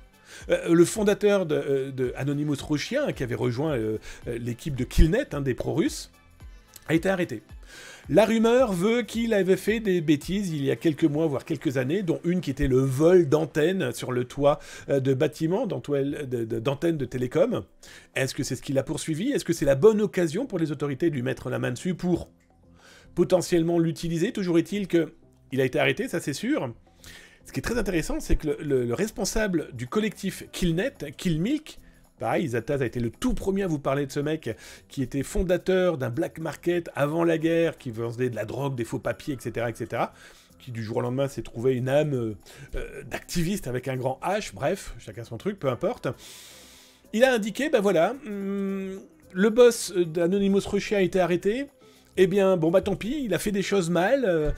le fondateur de Anonymous Russia, qui avait rejoint l'équipe de Killnet, des pro-russes, a été arrêté. La rumeur veut qu'il avait fait des bêtises il y a quelques mois, voire quelques années, dont une qui était le vol d'antennes sur le toit de bâtiments, d'antennes de télécom. Est-ce que c'est ce qu'il a poursuivi? Est-ce que c'est la bonne occasion pour les autorités de lui mettre la main dessus pour potentiellement l'utiliser? Toujours est-il qu'il a été arrêté, ça c'est sûr. Ce qui est très intéressant, c'est que le responsable du collectif Killnet, Killmilk, pareil, Zataz a été le tout premier à vous parler de ce mec qui était fondateur d'un black market avant la guerre, qui vendait de la drogue, des faux papiers, etc., etc., qui du jour au lendemain s'est trouvé une âme d'activiste avec un grand H, bref, chacun son truc, peu importe. Il a indiqué, ben voilà, le boss d'Anonymous Russia a été arrêté, eh bien, bon bah tant pis, il a fait des choses mal,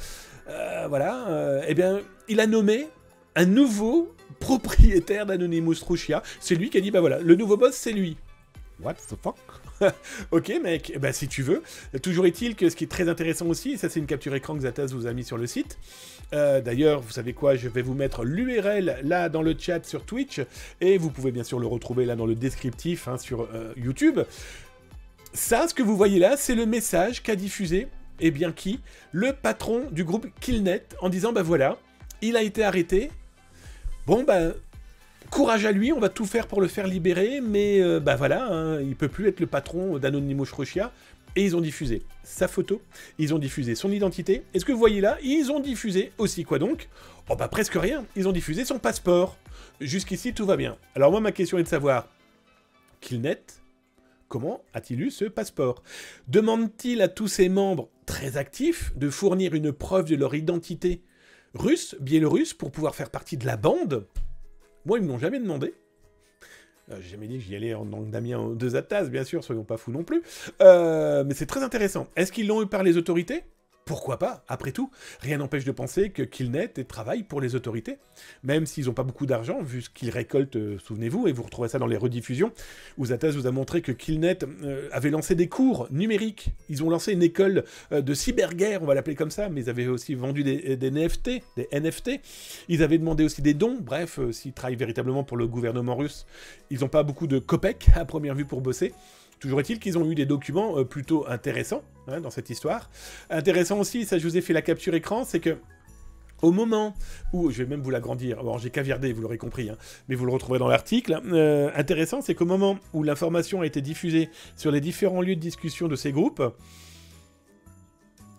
voilà, eh bien, il a nommé un nouveau propriétaire d'Anonymous Russia. C'est lui qui a dit, bah voilà, le nouveau boss, c'est lui. What the fuck? Ok mec, bah si tu veux. Toujours est-il que ce qui est très intéressant aussi, et ça c'est une capture écran que Zataz vous a mis sur le site. D'ailleurs, vous savez quoi, je vais vous mettre l'URL là dans le chat sur Twitch, et vous pouvez bien sûr le retrouver là dans le descriptif hein, sur YouTube. Ça, ce que vous voyez là, c'est le message qu'a diffusé, eh bien qui? Le patron du groupe Killnet, en disant, bah voilà, il a été arrêté. Bon, bah... courage à lui, on va tout faire pour le faire libérer, mais bah voilà, hein, il peut plus être le patron d'Anonymous Russia. Et ils ont diffusé sa photo, ils ont diffusé son identité. Et ce que vous voyez là, ils ont diffusé aussi quoi donc? Oh bah presque rien, ils ont diffusé son passeport. Jusqu'ici, tout va bien. Alors moi, ma question est de savoir, Killnet, comment a-t-il eu ce passeport? Demande-t-il à tous ses membres très actifs de fournir une preuve de leur identité russe, biélorusse, pour pouvoir faire partie de la bande? Moi, ils ne m'ont jamais demandé. J'ai jamais dit que j'y allais en langue Damien de Zataz, bien sûr, soyons pas fous non plus. Mais c'est très intéressant. Est-ce qu'ils l'ont eu par les autorités? Pourquoi pas? Après tout, rien n'empêche de penser que Killnet travaille pour les autorités, même s'ils n'ont pas beaucoup d'argent, vu ce qu'ils récoltent, souvenez-vous, et vous retrouverez ça dans les rediffusions, où Zataz vous a montré que Killnet avait lancé des cours numériques. Ils ont lancé une école de cyberguerre, on va l'appeler comme ça, mais ils avaient aussi vendu des NFT, des NFT. Ils avaient demandé aussi des dons, bref, s'ils travaillent véritablement pour le gouvernement russe, ils n'ont pas beaucoup de copecs à première vue pour bosser. Toujours est-il qu'ils ont eu des documents plutôt intéressants hein, dans cette histoire. Intéressant aussi, ça je vous ai fait la capture écran, c'est que au moment où, je vais même vous l'agrandir, bon j'ai caviardé, vous l'aurez compris, hein, mais vous le retrouverez dans l'article, intéressant, c'est qu'au moment où l'information a été diffusée sur les différents lieux de discussion de ces groupes,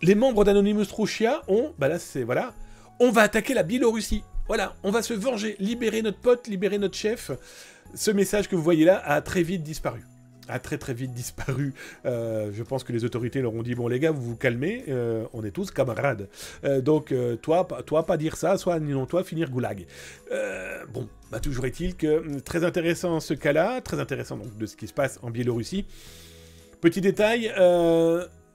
les membres d'Anonymous Russia ont, bah là c'est, voilà, on va attaquer la Biélorussie, voilà, on va se venger, libérer notre pote, libérer notre chef. Ce message que vous voyez là a très vite disparu. A très vite disparu. Je pense que les autorités leur ont dit, bon les gars, vous vous calmez, on est tous camarades. Donc toi, pas dire ça, soit non, toi, finir goulag. Bon, bah toujours est-il que très intéressant ce cas-là, très intéressant donc de ce qui se passe en Biélorussie. Petit détail,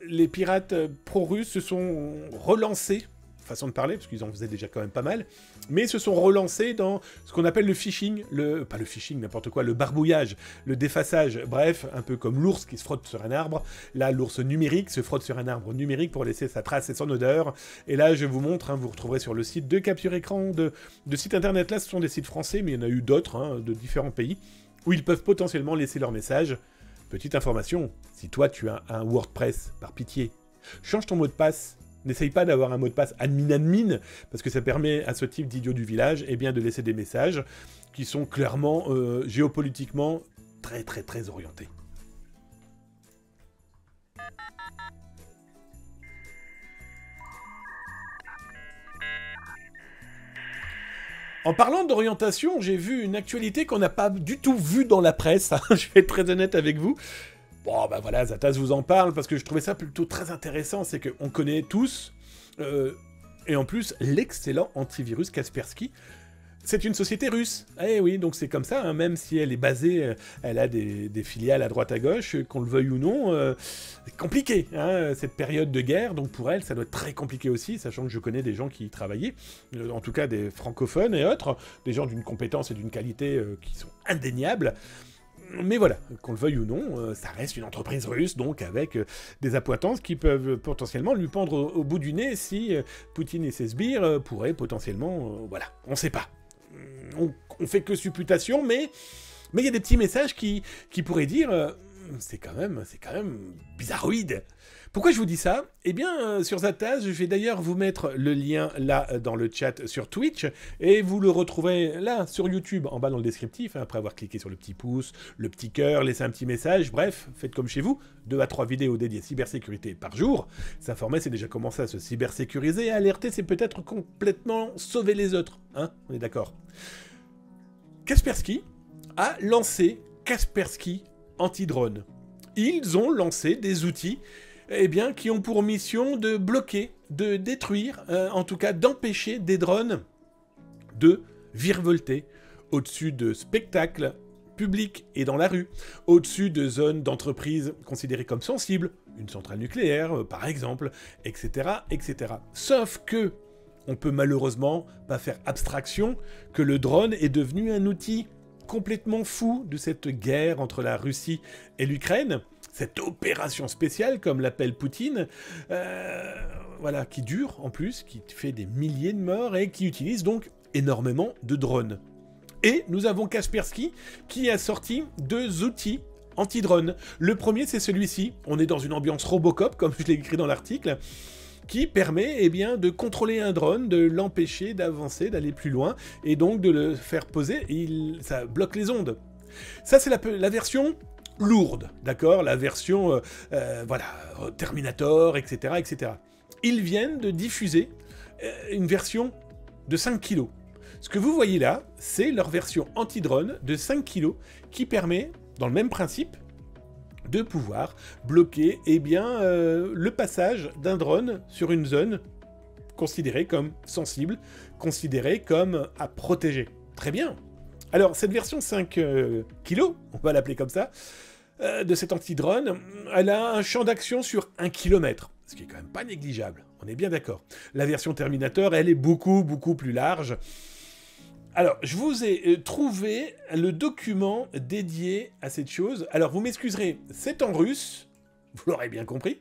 les pirates pro-russes se sont relancés, façon de parler, parce qu'ils en faisaient déjà quand même pas mal, mais se sont relancés dans ce qu'on appelle le phishing, pas le phishing, n'importe quoi, le barbouillage, le défaçage, bref, un peu comme l'ours qui se frotte sur un arbre. Là, l'ours numérique se frotte sur un arbre numérique pour laisser sa trace et son odeur. Et là, je vous montre, hein, vous retrouverez sur le site de capture écran de sites internet. Là, ce sont des sites français, mais il y en a eu d'autres, hein, de différents pays, où ils peuvent potentiellement laisser leur message. Petite information, si toi, tu as un WordPress, par pitié, change ton mot de passe. N'essaye pas d'avoir un mot de passe admin, parce que ça permet à ce type d'idiot du village eh bien, de laisser des messages qui sont clairement géopolitiquement très orientés. En parlant d'orientation, j'ai vu une actualité qu'on n'a pas du tout vue dans la presse, hein, je vais être très honnête avec vous. Bon, bah voilà, Zataz vous en parle, parce que je trouvais ça plutôt très intéressant, c'est qu'on connaît tous, et en plus, l'excellent antivirus Kaspersky, c'est une société russe. Eh oui, donc c'est comme ça, hein, même si elle est basée, elle a des filiales à droite à gauche, qu'on le veuille ou non, c'est compliqué, hein, cette période de guerre, donc pour elle, ça doit être très compliqué aussi, sachant que je connais des gens qui y travaillaient, en tout cas des francophones et autres, des gens d'une compétence et d'une qualité qui sont indéniables. Mais voilà, qu'on le veuille ou non, ça reste une entreprise russe, donc avec des appointances qui peuvent potentiellement lui pendre au bout du nez si Poutine et ses sbires pourraient potentiellement... voilà, on sait pas. On fait que supputation, mais il y a des petits messages qui pourraient dire... c'est quand même bizarroïde. Pourquoi je vous dis ça? Eh bien, sur Zataz, je vais d'ailleurs vous mettre le lien là dans le chat sur Twitch, et vous le retrouverez là sur YouTube, en bas dans le descriptif, hein, après avoir cliqué sur le petit pouce, le petit cœur, laissé un petit message, bref, faites comme chez vous, 2 à 3 vidéos dédiées cybersécurité par jour. S'informer, c'est déjà commencer à se cybersécuriser, et alerter, c'est peut-être complètement sauver les autres, hein, on est d'accord. Kaspersky a lancé Kaspersky Anti-Drone. Ils ont lancé des outils eh bien, qui ont pour mission de bloquer, de détruire, en tout cas d'empêcher des drones de virevolter au-dessus de spectacles publics et dans la rue, au-dessus de zones d'entreprises considérées comme sensibles, une centrale nucléaire par exemple, etc., etc. Sauf que on peut malheureusement pas faire abstraction que le drone est devenu un outil complètement fou de cette guerre entre la Russie et l'Ukraine. cette opération spéciale, comme l'appelle Poutine, voilà, qui dure en plus, qui fait des milliers de morts et qui utilise donc énormément de drones. Et nous avons Kaspersky qui a sorti 2 outils anti-drones. Le premier, c'est celui-ci. On est dans une ambiance Robocop, comme je l'ai écrit dans l'article, qui permet eh bien, de contrôler un drone, de l'empêcher d'avancer, d'aller plus loin, et donc de le faire poser. Ça bloque les ondes. Ça, c'est la version lourde, d'accord? La version, voilà, Terminator, etc., etc. Ils viennent de diffuser une version de 5 kg. Ce que vous voyez là, c'est leur version anti-drone de 5 kg qui permet, dans le même principe, de pouvoir bloquer eh bien, le passage d'un drone sur une zone considérée comme sensible, considérée comme à protéger. Très bien. Alors, cette version 5 kg, on va l'appeler comme ça, de cet anti-drone, elle a un champ d'action sur 1 km, ce qui est quand même pas négligeable, on est bien d'accord. La version Terminator, elle est beaucoup plus large. Alors, je vous ai trouvé le document dédié à cette chose. Alors, vous m'excuserez, c'est en russe, vous l'aurez bien compris,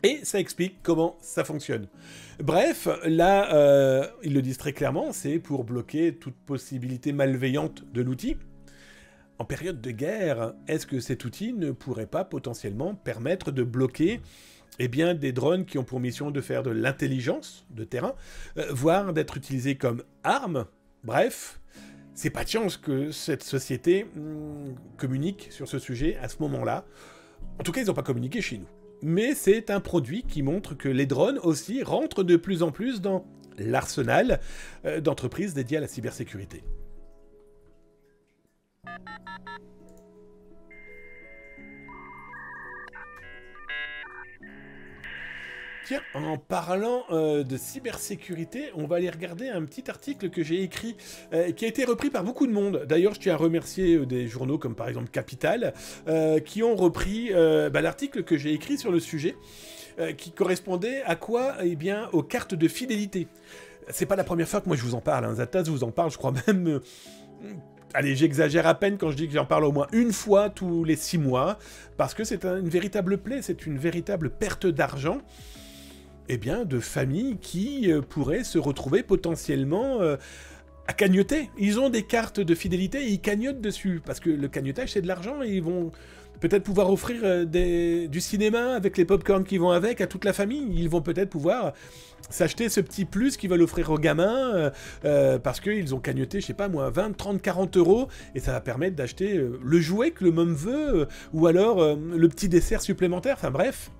et ça explique comment ça fonctionne. Bref, là, ils le disent très clairement, c'est pour bloquer toute possibilité malveillante de l'outil. En période de guerre, est-ce que cet outil ne pourrait pas potentiellement permettre de bloquer eh bien, des drones qui ont pour mission de faire de l'intelligence de terrain, voire d'être utilisés comme armes? Bref, c'est pas de chance que cette société communique sur ce sujet à ce moment-là. En tout cas, ils n'ont pas communiqué chez nous. Mais c'est un produit qui montre que les drones aussi rentrent de plus en plus dans l'arsenal d'entreprises dédiées à la cybersécurité. Tiens, en parlant de cybersécurité, on va aller regarder un petit article que j'ai écrit, qui a été repris par beaucoup de monde. D'ailleurs, je tiens à remercier des journaux comme par exemple Capital, qui ont repris l'article que j'ai écrit sur le sujet, qui correspondait à quoi? Eh bien, aux cartes de fidélité. C'est pas la première fois que moi je vous en parle, hein. Zataz vous en parle, je crois même... Allez, j'exagère à peine quand je dis que j'en parle au moins une fois tous les 6 mois, parce que c'est une véritable plaie, c'est une véritable perte d'argent, eh bien, de familles qui pourraient se retrouver potentiellement à cagnoter. Ils ont des cartes de fidélité et ils cagnotent dessus, parce que le cagnotage, c'est de l'argent, et ils vont peut-être pouvoir offrir du cinéma avec les pop-corn qui vont avec à toute la famille. Ils vont peut-être pouvoir s'acheter ce petit plus qu'ils veulent offrir aux gamins, parce qu'ils ont cagnoté, je sais pas moi, 20, 30, 40 euros, et ça va permettre d'acheter le jouet que le môme veut, ou alors le petit dessert supplémentaire, enfin bref.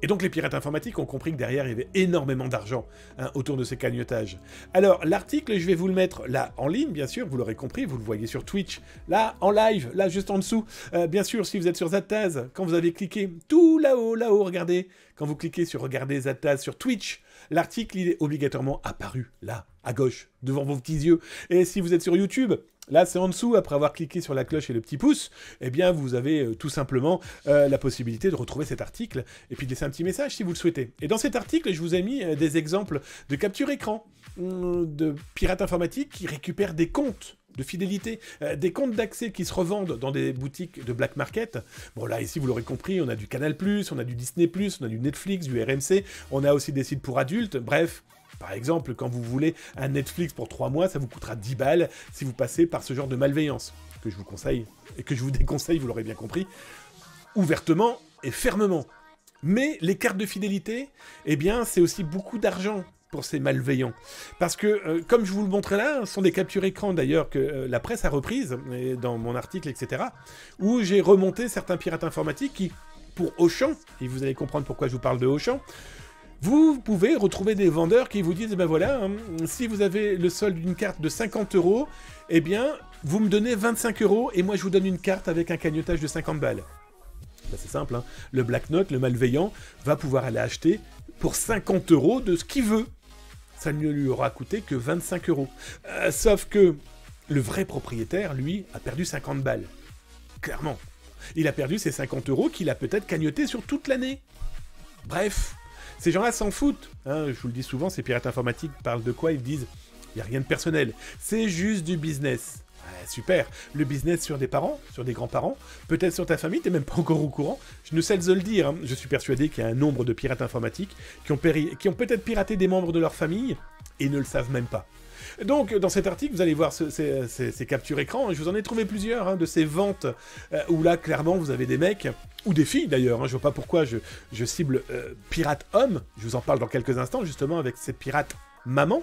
Et donc les pirates informatiques ont compris que derrière, il y avait énormément d'argent autour de ces cagnottages. Alors, l'article, je vais vous le mettre là, en ligne, bien sûr, vous l'aurez compris, vous le voyez sur Twitch, là, en live, là, juste en dessous. Bien sûr, si vous êtes sur Zataz, quand vous avez cliqué tout là-haut, regardez, quand vous cliquez sur « Regardez Zataz » sur Twitch, l'article, il est obligatoirement apparu, là, à gauche, devant vos petits yeux. Et si vous êtes sur YouTube... Là, c'est en dessous, après avoir cliqué sur la cloche et le petit pouce, eh bien, vous avez tout simplement la possibilité de retrouver cet article et puis de laisser un petit message si vous le souhaitez. Et dans cet article, je vous ai mis des exemples de capture écran de pirates informatiques qui récupèrent des comptes de fidélité, des comptes d'accès qui se revendent dans des boutiques de black market. Bon, là, ici, vous l'aurez compris, on a du Canal+, on a du Disney+, on a du Netflix, du RMC, on a aussi des sites pour adultes, bref... Par exemple, quand vous voulez un Netflix pour 3 mois, ça vous coûtera 10 balles si vous passez par ce genre de malveillance, que je vous conseille, et que je vous déconseille, vous l'aurez bien compris, ouvertement et fermement. Mais les cartes de fidélité, eh bien, c'est aussi beaucoup d'argent pour ces malveillants. Parce que, comme je vous le montrais là, ce sont des captures écran d'ailleurs que la presse a reprises, dans mon article, etc., où j'ai remonté certains pirates informatiques qui, pour Auchan, et vous allez comprendre pourquoi je vous parle de Auchan, vous pouvez retrouver des vendeurs qui vous disent, ben voilà, si vous avez le solde d'une carte de 50 euros, eh bien, vous me donnez 25 euros et moi je vous donne une carte avec un cagnotage de 50 balles. Ben, c'est simple, hein. Le Black Note, le malveillant, va pouvoir aller acheter pour 50 euros de ce qu'il veut. Ça ne lui aura coûté que 25 euros. Sauf que le vrai propriétaire, lui, a perdu 50 balles. Clairement. Il a perdu ses 50 euros qu'il a peut-être cagnoté sur toute l'année. Bref. Ces gens-là s'en foutent. Hein, je vous le dis souvent, ces pirates informatiques parlent de quoi? Ils disent, il n'y a rien de personnel. C'est juste du business. Super. Le business sur des parents, sur des grands-parents, peut-être sur ta famille, t'es même pas encore au courant. Je ne cesse de le dire, hein. Je suis persuadé qu'il y a un nombre de pirates informatiques qui ont peut-être piraté des membres de leur famille et ne le savent même pas. Donc, dans cet article, vous allez voir ces captures écran. Je vous en ai trouvé plusieurs, hein, de ces ventes où là, clairement, vous avez des mecs, ou des filles d'ailleurs, hein, je vois pas pourquoi je cible pirate homme. Je vous en parle dans quelques instants, justement, avec ces pirates maman.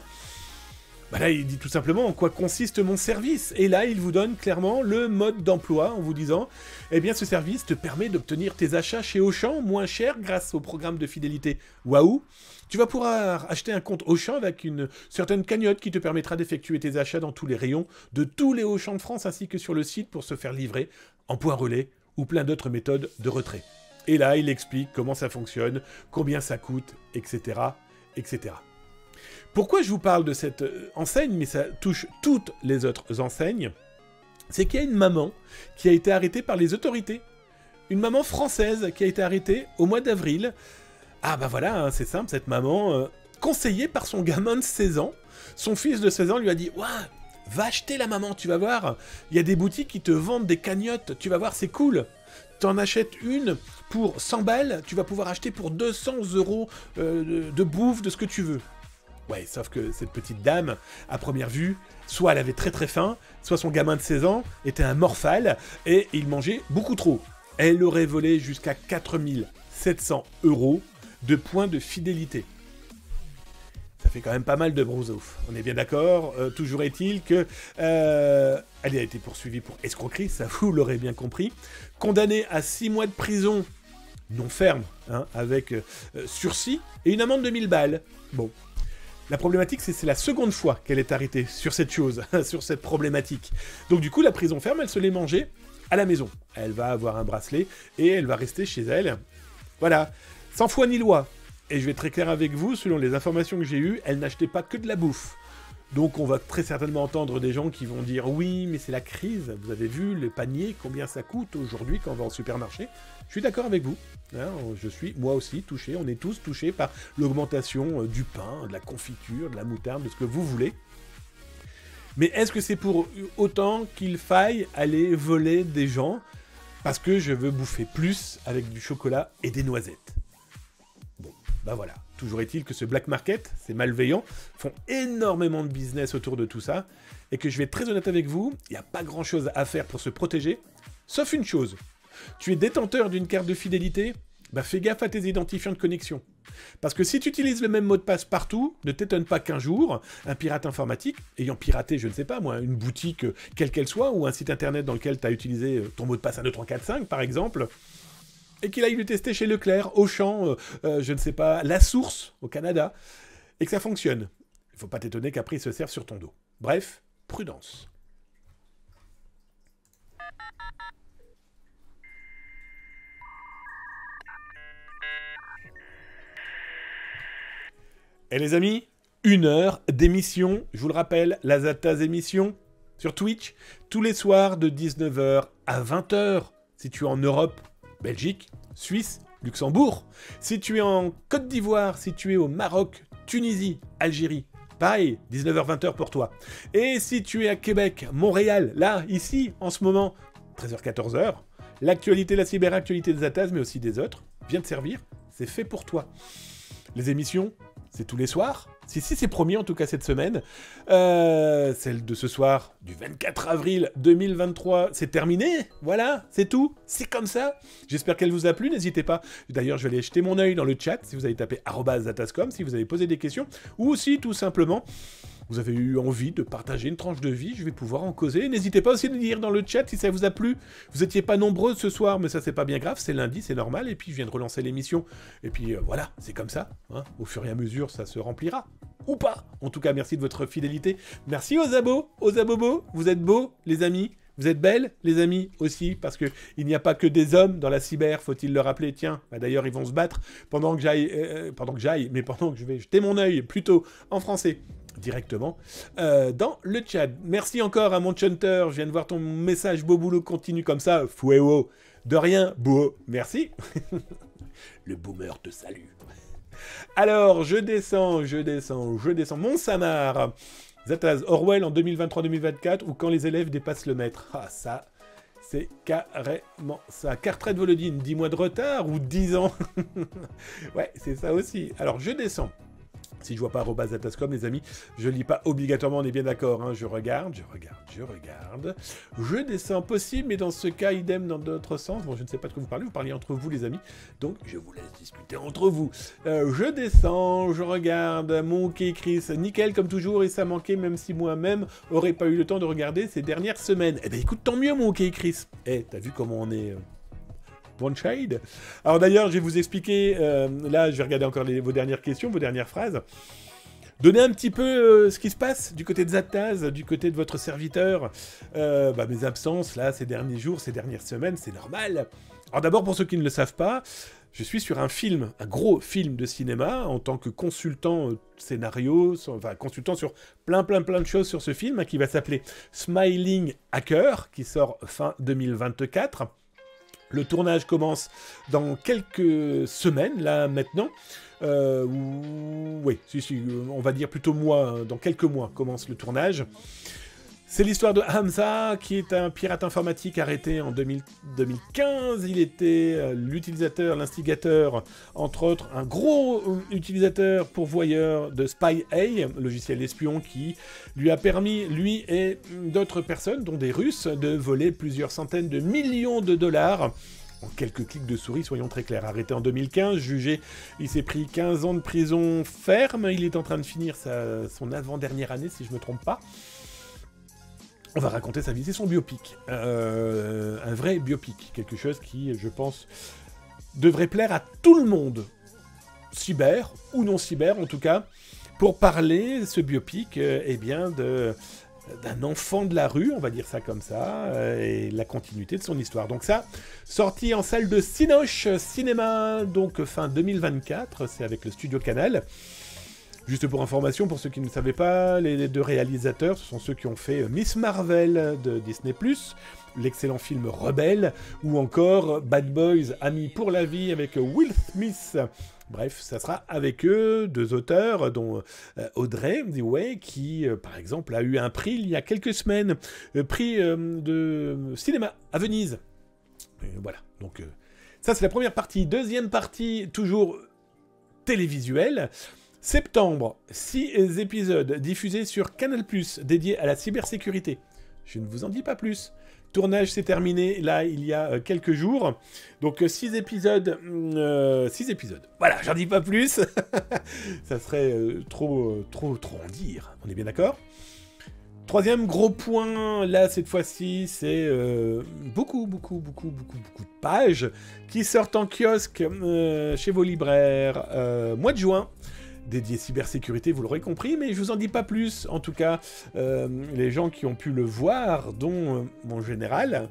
Bah là, il dit tout simplement en quoi consiste mon service. Et là, il vous donne clairement le mode d'emploi en vous disant eh bien, ce service te permet d'obtenir tes achats chez Auchan moins cher grâce au programme de fidélité Waouh. Tu vas pouvoir acheter un compte Auchan avec une certaine cagnotte qui te permettra d'effectuer tes achats dans tous les rayons de tous les Auchan de France ainsi que sur le site pour se faire livrer en point relais ou plein d'autres méthodes de retrait. Et là, il explique comment ça fonctionne, combien ça coûte, etc., etc. Pourquoi je vous parle de cette enseigne, mais ça touche toutes les autres enseignes, c'est qu'il y a une maman qui a été arrêtée par les autorités. Une maman française qui a été arrêtée au mois d'avril. Ah bah voilà, hein, c'est simple, cette maman, conseillée par son gamin de 16 ans, son fils de 16 ans lui a dit « Ouah, va acheter la maman, tu vas voir, il y a des boutiques qui te vendent des cagnottes, tu vas voir, c'est cool. T'en achètes une pour 100 balles, tu vas pouvoir acheter pour 200 € de bouffe, de ce que tu veux. » Ouais, sauf que cette petite dame, à première vue, soit elle avait très très faim, soit son gamin de 16 ans était un morphale et il mangeait beaucoup trop. Elle aurait volé jusqu'à 4 700 € de points de fidélité. Ça fait quand même pas mal de brousouf. On est bien d'accord. Toujours est-il que elle a été poursuivie pour escroquerie, ça vous l'aurez bien compris. Condamnée à 6 mois de prison non ferme, hein, avec sursis et une amende de 1000 balles. Bon. La problématique, c'est la seconde fois qu'elle est arrêtée sur cette chose, sur cette problématique. Donc du coup, la prison ferme, elle se l'est mangée à la maison. Elle va avoir un bracelet et elle va rester chez elle. Voilà, sans foi ni loi. Et je vais être très clair avec vous, selon les informations que j'ai eues, elle n'achetait pas que de la bouffe. Donc on va très certainement entendre des gens qui vont dire « Oui, mais c'est la crise, vous avez vu le panier, combien ça coûte aujourd'hui quand on va au supermarché ?» Je suis d'accord avec vous, hein, je suis moi aussi touché, on est tous touchés par l'augmentation du pain, de la confiture, de la moutarde, de ce que vous voulez. Mais est-ce que c'est pour autant qu'il faille aller voler des gens parce que je veux bouffer plus avec du chocolat et des noisettes? Bon, bah voilà. Toujours est-il que ce black market, ces malveillants, font énormément de business autour de tout ça, et que je vais être très honnête avec vous, il n'y a pas grand-chose à faire pour se protéger, sauf une chose. Tu es détenteur d'une carte de fidélité, bah fais gaffe à tes identifiants de connexion. Parce que si tu utilises le même mot de passe partout, ne t'étonne pas qu'un jour, un pirate informatique, ayant piraté, je ne sais pas moi, une boutique, quelle qu'elle soit, ou un site internet dans lequel tu as utilisé ton mot de passe 1, 2, 3, 4, 5 par exemple, et qu'il aille le tester chez Leclerc, Auchan, je ne sais pas, La Source, au Canada, et que ça fonctionne. Il ne faut pas t'étonner qu'après il se serve sur ton dos. Bref, prudence. Et les amis, 1 heure d'émission, je vous le rappelle, la Zataz émission, sur Twitch, tous les soirs de 19h à 20h, si tu es en Europe, Belgique, Suisse, Luxembourg. Si tu es en Côte d'Ivoire, si tu es au Maroc, Tunisie, Algérie, pareil, 19h-20h pour toi. Et si tu es à Québec, Montréal, là, ici, en ce moment, 13h-14h, l'actualité, la cyberactualité des Zataz, mais aussi des autres, vient te servir, c'est fait pour toi. Les émissions, c'est tous les soirs. Si, c'est promis en tout cas cette semaine. Celle de ce soir, du 24 avril 2023, c'est terminé. Voilà, c'est tout. C'est comme ça. J'espère qu'elle vous a plu. N'hésitez pas. D'ailleurs, je vais aller jeter mon œil dans le chat si vous avez tapé @zatascom, si vous avez posé des questions. Ou si, tout simplement, vous avez eu envie de partager une tranche de vie, je vais pouvoir en causer. N'hésitez pas aussi à dire dans le chat si ça vous a plu. Vous n'étiez pas nombreux ce soir, mais ça c'est pas bien grave, c'est lundi, c'est normal. Et puis je viens de relancer l'émission. Et puis voilà, c'est comme ça. Hein. Au fur et à mesure, ça se remplira. Ou pas. En tout cas, merci de votre fidélité. Merci aux abos, aux abobos. Vous êtes beaux, les amis. Vous êtes belles, les amis, aussi, parce qu'il n'y a pas que des hommes dans la cyber, faut-il le rappeler. Tiens, bah d'ailleurs, ils vont se battre pendant que je vais jeter mon œil, plutôt en français, directement, dans le chat. Merci encore à mon chanter, je viens de voir ton message, beau boulot, continue comme ça, fouéo, de rien, beau, merci. Le boomer te salue. Alors, je descends, mon Samar. Zataz, Orwell en 2023-2024 ou quand les élèves dépassent le maître. Ah, ça, c'est carrément ça. Carteret Volodine, 10 mois de retard ou 10 ans. Ouais, c'est ça aussi. Alors, je descends. Si je vois pas @zatascom, les amis, je lis pas obligatoirement, on est bien d'accord, hein. Je regarde. Je descends possible, mais dans ce cas, idem dans d'autres sens. Bon, je ne sais pas de quoi vous parliez entre vous, les amis. Donc, je vous laisse discuter entre vous. Je descends, je regarde, mon quai Chris, nickel comme toujours, et ça manquait, même si moi-même aurais pas eu le temps de regarder ces dernières semaines. Eh ben, écoute, tant mieux, mon quai Chris. Eh, t'as vu comment on est... One Shade. Alors d'ailleurs, je vais vous expliquer, là je vais regarder encore vos dernières questions, vos dernières phrases. Donnez un petit peu ce qui se passe du côté de Zataz, du côté de votre serviteur. Mes absences, là, ces derniers jours, ces dernières semaines, c'est normal. Alors d'abord, pour ceux qui ne le savent pas, je suis sur un film, un gros film de cinéma, en tant que consultant scénario, consultant sur plein de choses sur ce film, hein, qui va s'appeler Smiling Hacker, qui sort fin 2024. Le tournage commence dans quelques semaines, là, maintenant. Oui, on va dire plutôt dans quelques mois commence le tournage. C'est l'histoire de Hamza, qui est un pirate informatique arrêté en 2015. Il était l'utilisateur, l'instigateur, entre autres, un gros utilisateur pourvoyeur de SpyA, logiciel espion qui lui a permis, lui et d'autres personnes, dont des Russes, de voler plusieurs centaines de millions de dollars. En quelques clics de souris, soyons très clairs. Arrêté en 2015, jugé, il s'est pris 15 ans de prison ferme. Il est en train de finir son avant-dernière année, si je ne me trompe pas. On va raconter sa vie, c'est son biopic. Un vrai biopic. Quelque chose qui, je pense, devrait plaire à tout le monde. Cyber, ou non cyber, en tout cas, pour parler, ce biopic, d'un enfant de la rue, on va dire ça comme ça, et la continuité de son histoire. Donc ça, sorti en salle de Cinoche Cinéma, donc fin 2024, c'est avec le studio Canal. Juste pour information, pour ceux qui ne savaient pas, les deux réalisateurs, ce sont ceux qui ont fait Miss Marvel de Disney+, l'excellent film Rebelle, ou encore Bad Boys, Amis pour la vie avec Will Smith. Bref, ça sera avec eux, deux auteurs, dont Audrey Dewey, qui, par exemple, a eu un prix il y a quelques semaines, prix de cinéma à Venise. Et voilà, donc ça c'est la première partie. Deuxième partie, toujours télévisuelle. Septembre, 6 épisodes diffusés sur Canal+, dédiés à la cybersécurité. Je ne vous en dis pas plus. Tournage s'est terminé, là, il y a quelques jours. Donc, 6 épisodes. 6 épisodes. Voilà, j'en dis pas plus. Ça serait trop en dire. On est bien d'accord ? Troisième gros point, là, cette fois-ci, c'est beaucoup de pages qui sortent en kiosque chez vos libraires mois de juin. Dédié cybersécurité, vous l'aurez compris, mais je vous en dis pas plus. En tout cas, les gens qui ont pu le voir, dont mon général,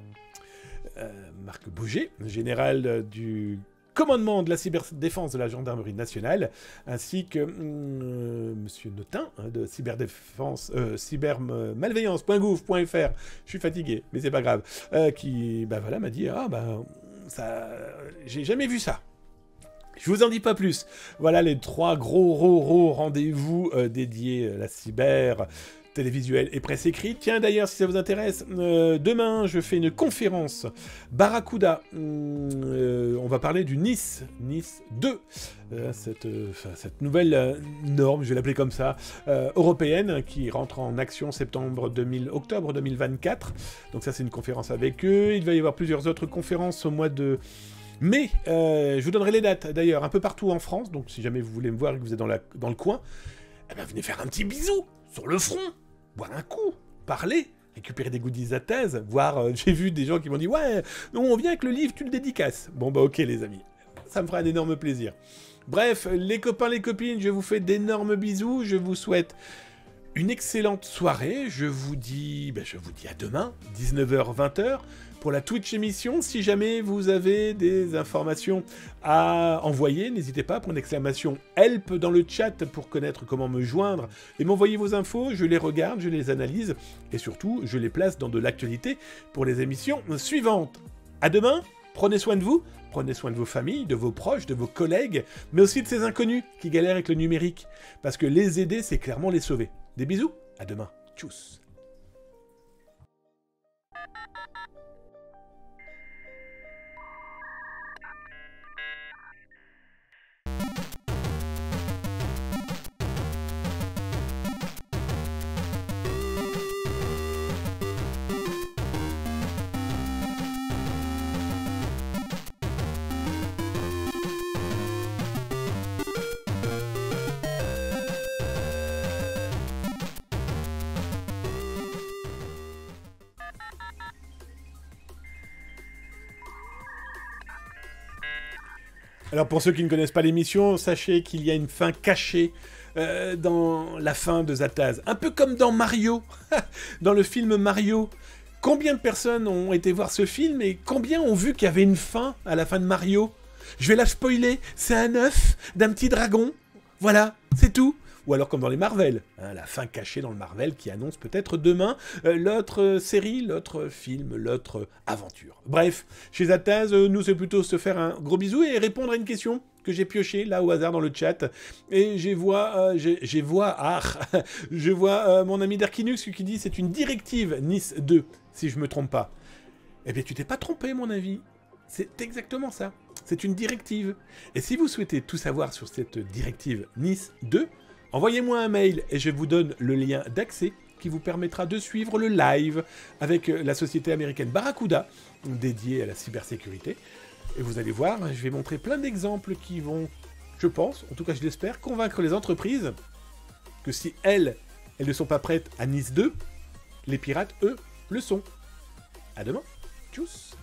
Marc Bouger, général du commandement de la cyberdéfense de la gendarmerie nationale, ainsi que Monsieur Notin, de cyberdéfense, cybermalveillance.gouv.fr, je suis fatigué, mais c'est pas grave, qui m'a dit, j'ai jamais vu ça. Je vous en dis pas plus. Voilà les 3 gros rendez-vous dédiés à la cyber, télévisuelle et presse écrite. Tiens, d'ailleurs, si ça vous intéresse, demain, je fais une conférence Barracuda. On va parler du Nice 2. Cette nouvelle norme, je vais l'appeler comme ça, européenne, qui rentre en action octobre 2024. Donc ça, c'est une conférence avec eux. Il va y avoir plusieurs autres conférences au mois de... Mais je vous donnerai les dates, d'ailleurs, un peu partout en France. Donc, si jamais vous voulez me voir et que vous êtes dans le coin, venez faire un petit bisou sur le front, boire un coup, parler, récupérer des goodies à thèse, voir... j'ai vu des gens qui m'ont dit « Ouais, on vient avec le livre, tu le dédicaces. » Bon, ok, les amis. Ça me fera un énorme plaisir. Bref, les copains, les copines, je vous fais d'énormes bisous. Je vous souhaite une excellente soirée. Je vous dis à demain, 19h-20h. Pour la Twitch émission, si jamais vous avez des informations à envoyer, n'hésitez pas pour une exclamation HELP dans le chat pour connaître comment me joindre et m'envoyer vos infos, je les regarde, je les analyse et surtout je les place dans de l'actualité pour les émissions suivantes. À demain, prenez soin de vous, prenez soin de vos familles, de vos proches, de vos collègues, mais aussi de ces inconnus qui galèrent avec le numérique, parce que les aider, c'est clairement les sauver. Des bisous. À demain. Tchuss. Alors pour ceux qui ne connaissent pas l'émission, sachez qu'il y a une fin cachée dans la fin de Zataz. Un peu comme dans Mario, dans le film Mario. Combien de personnes ont été voir ce film et combien ont vu qu'il y avait une fin à la fin de Mario? Je vais la spoiler, c'est un œuf d'un petit dragon. Voilà, c'est tout. Ou alors comme dans les Marvel, hein, la fin cachée dans le Marvel qui annonce peut-être demain l'autre série, l'autre film, l'autre aventure. Bref, chez Zataz, nous c'est plutôt se faire un gros bisou et répondre à une question que j'ai piochée là au hasard dans le chat. Et je vois mon ami Darkinux qui dit c'est une directive Nice 2, si je me trompe pas. Eh bien tu t'es pas trompé mon avis, c'est exactement ça. C'est une directive. Et si vous souhaitez tout savoir sur cette directive Nice 2, envoyez-moi un mail et je vous donne le lien d'accès qui vous permettra de suivre le live avec la société américaine Barracuda, dédiée à la cybersécurité. Et vous allez voir, je vais montrer plein d'exemples qui vont, je pense, en tout cas je l'espère, convaincre les entreprises que si elles ne sont pas prêtes à Nice 2, les pirates, eux, le sont. À demain. Tchuss.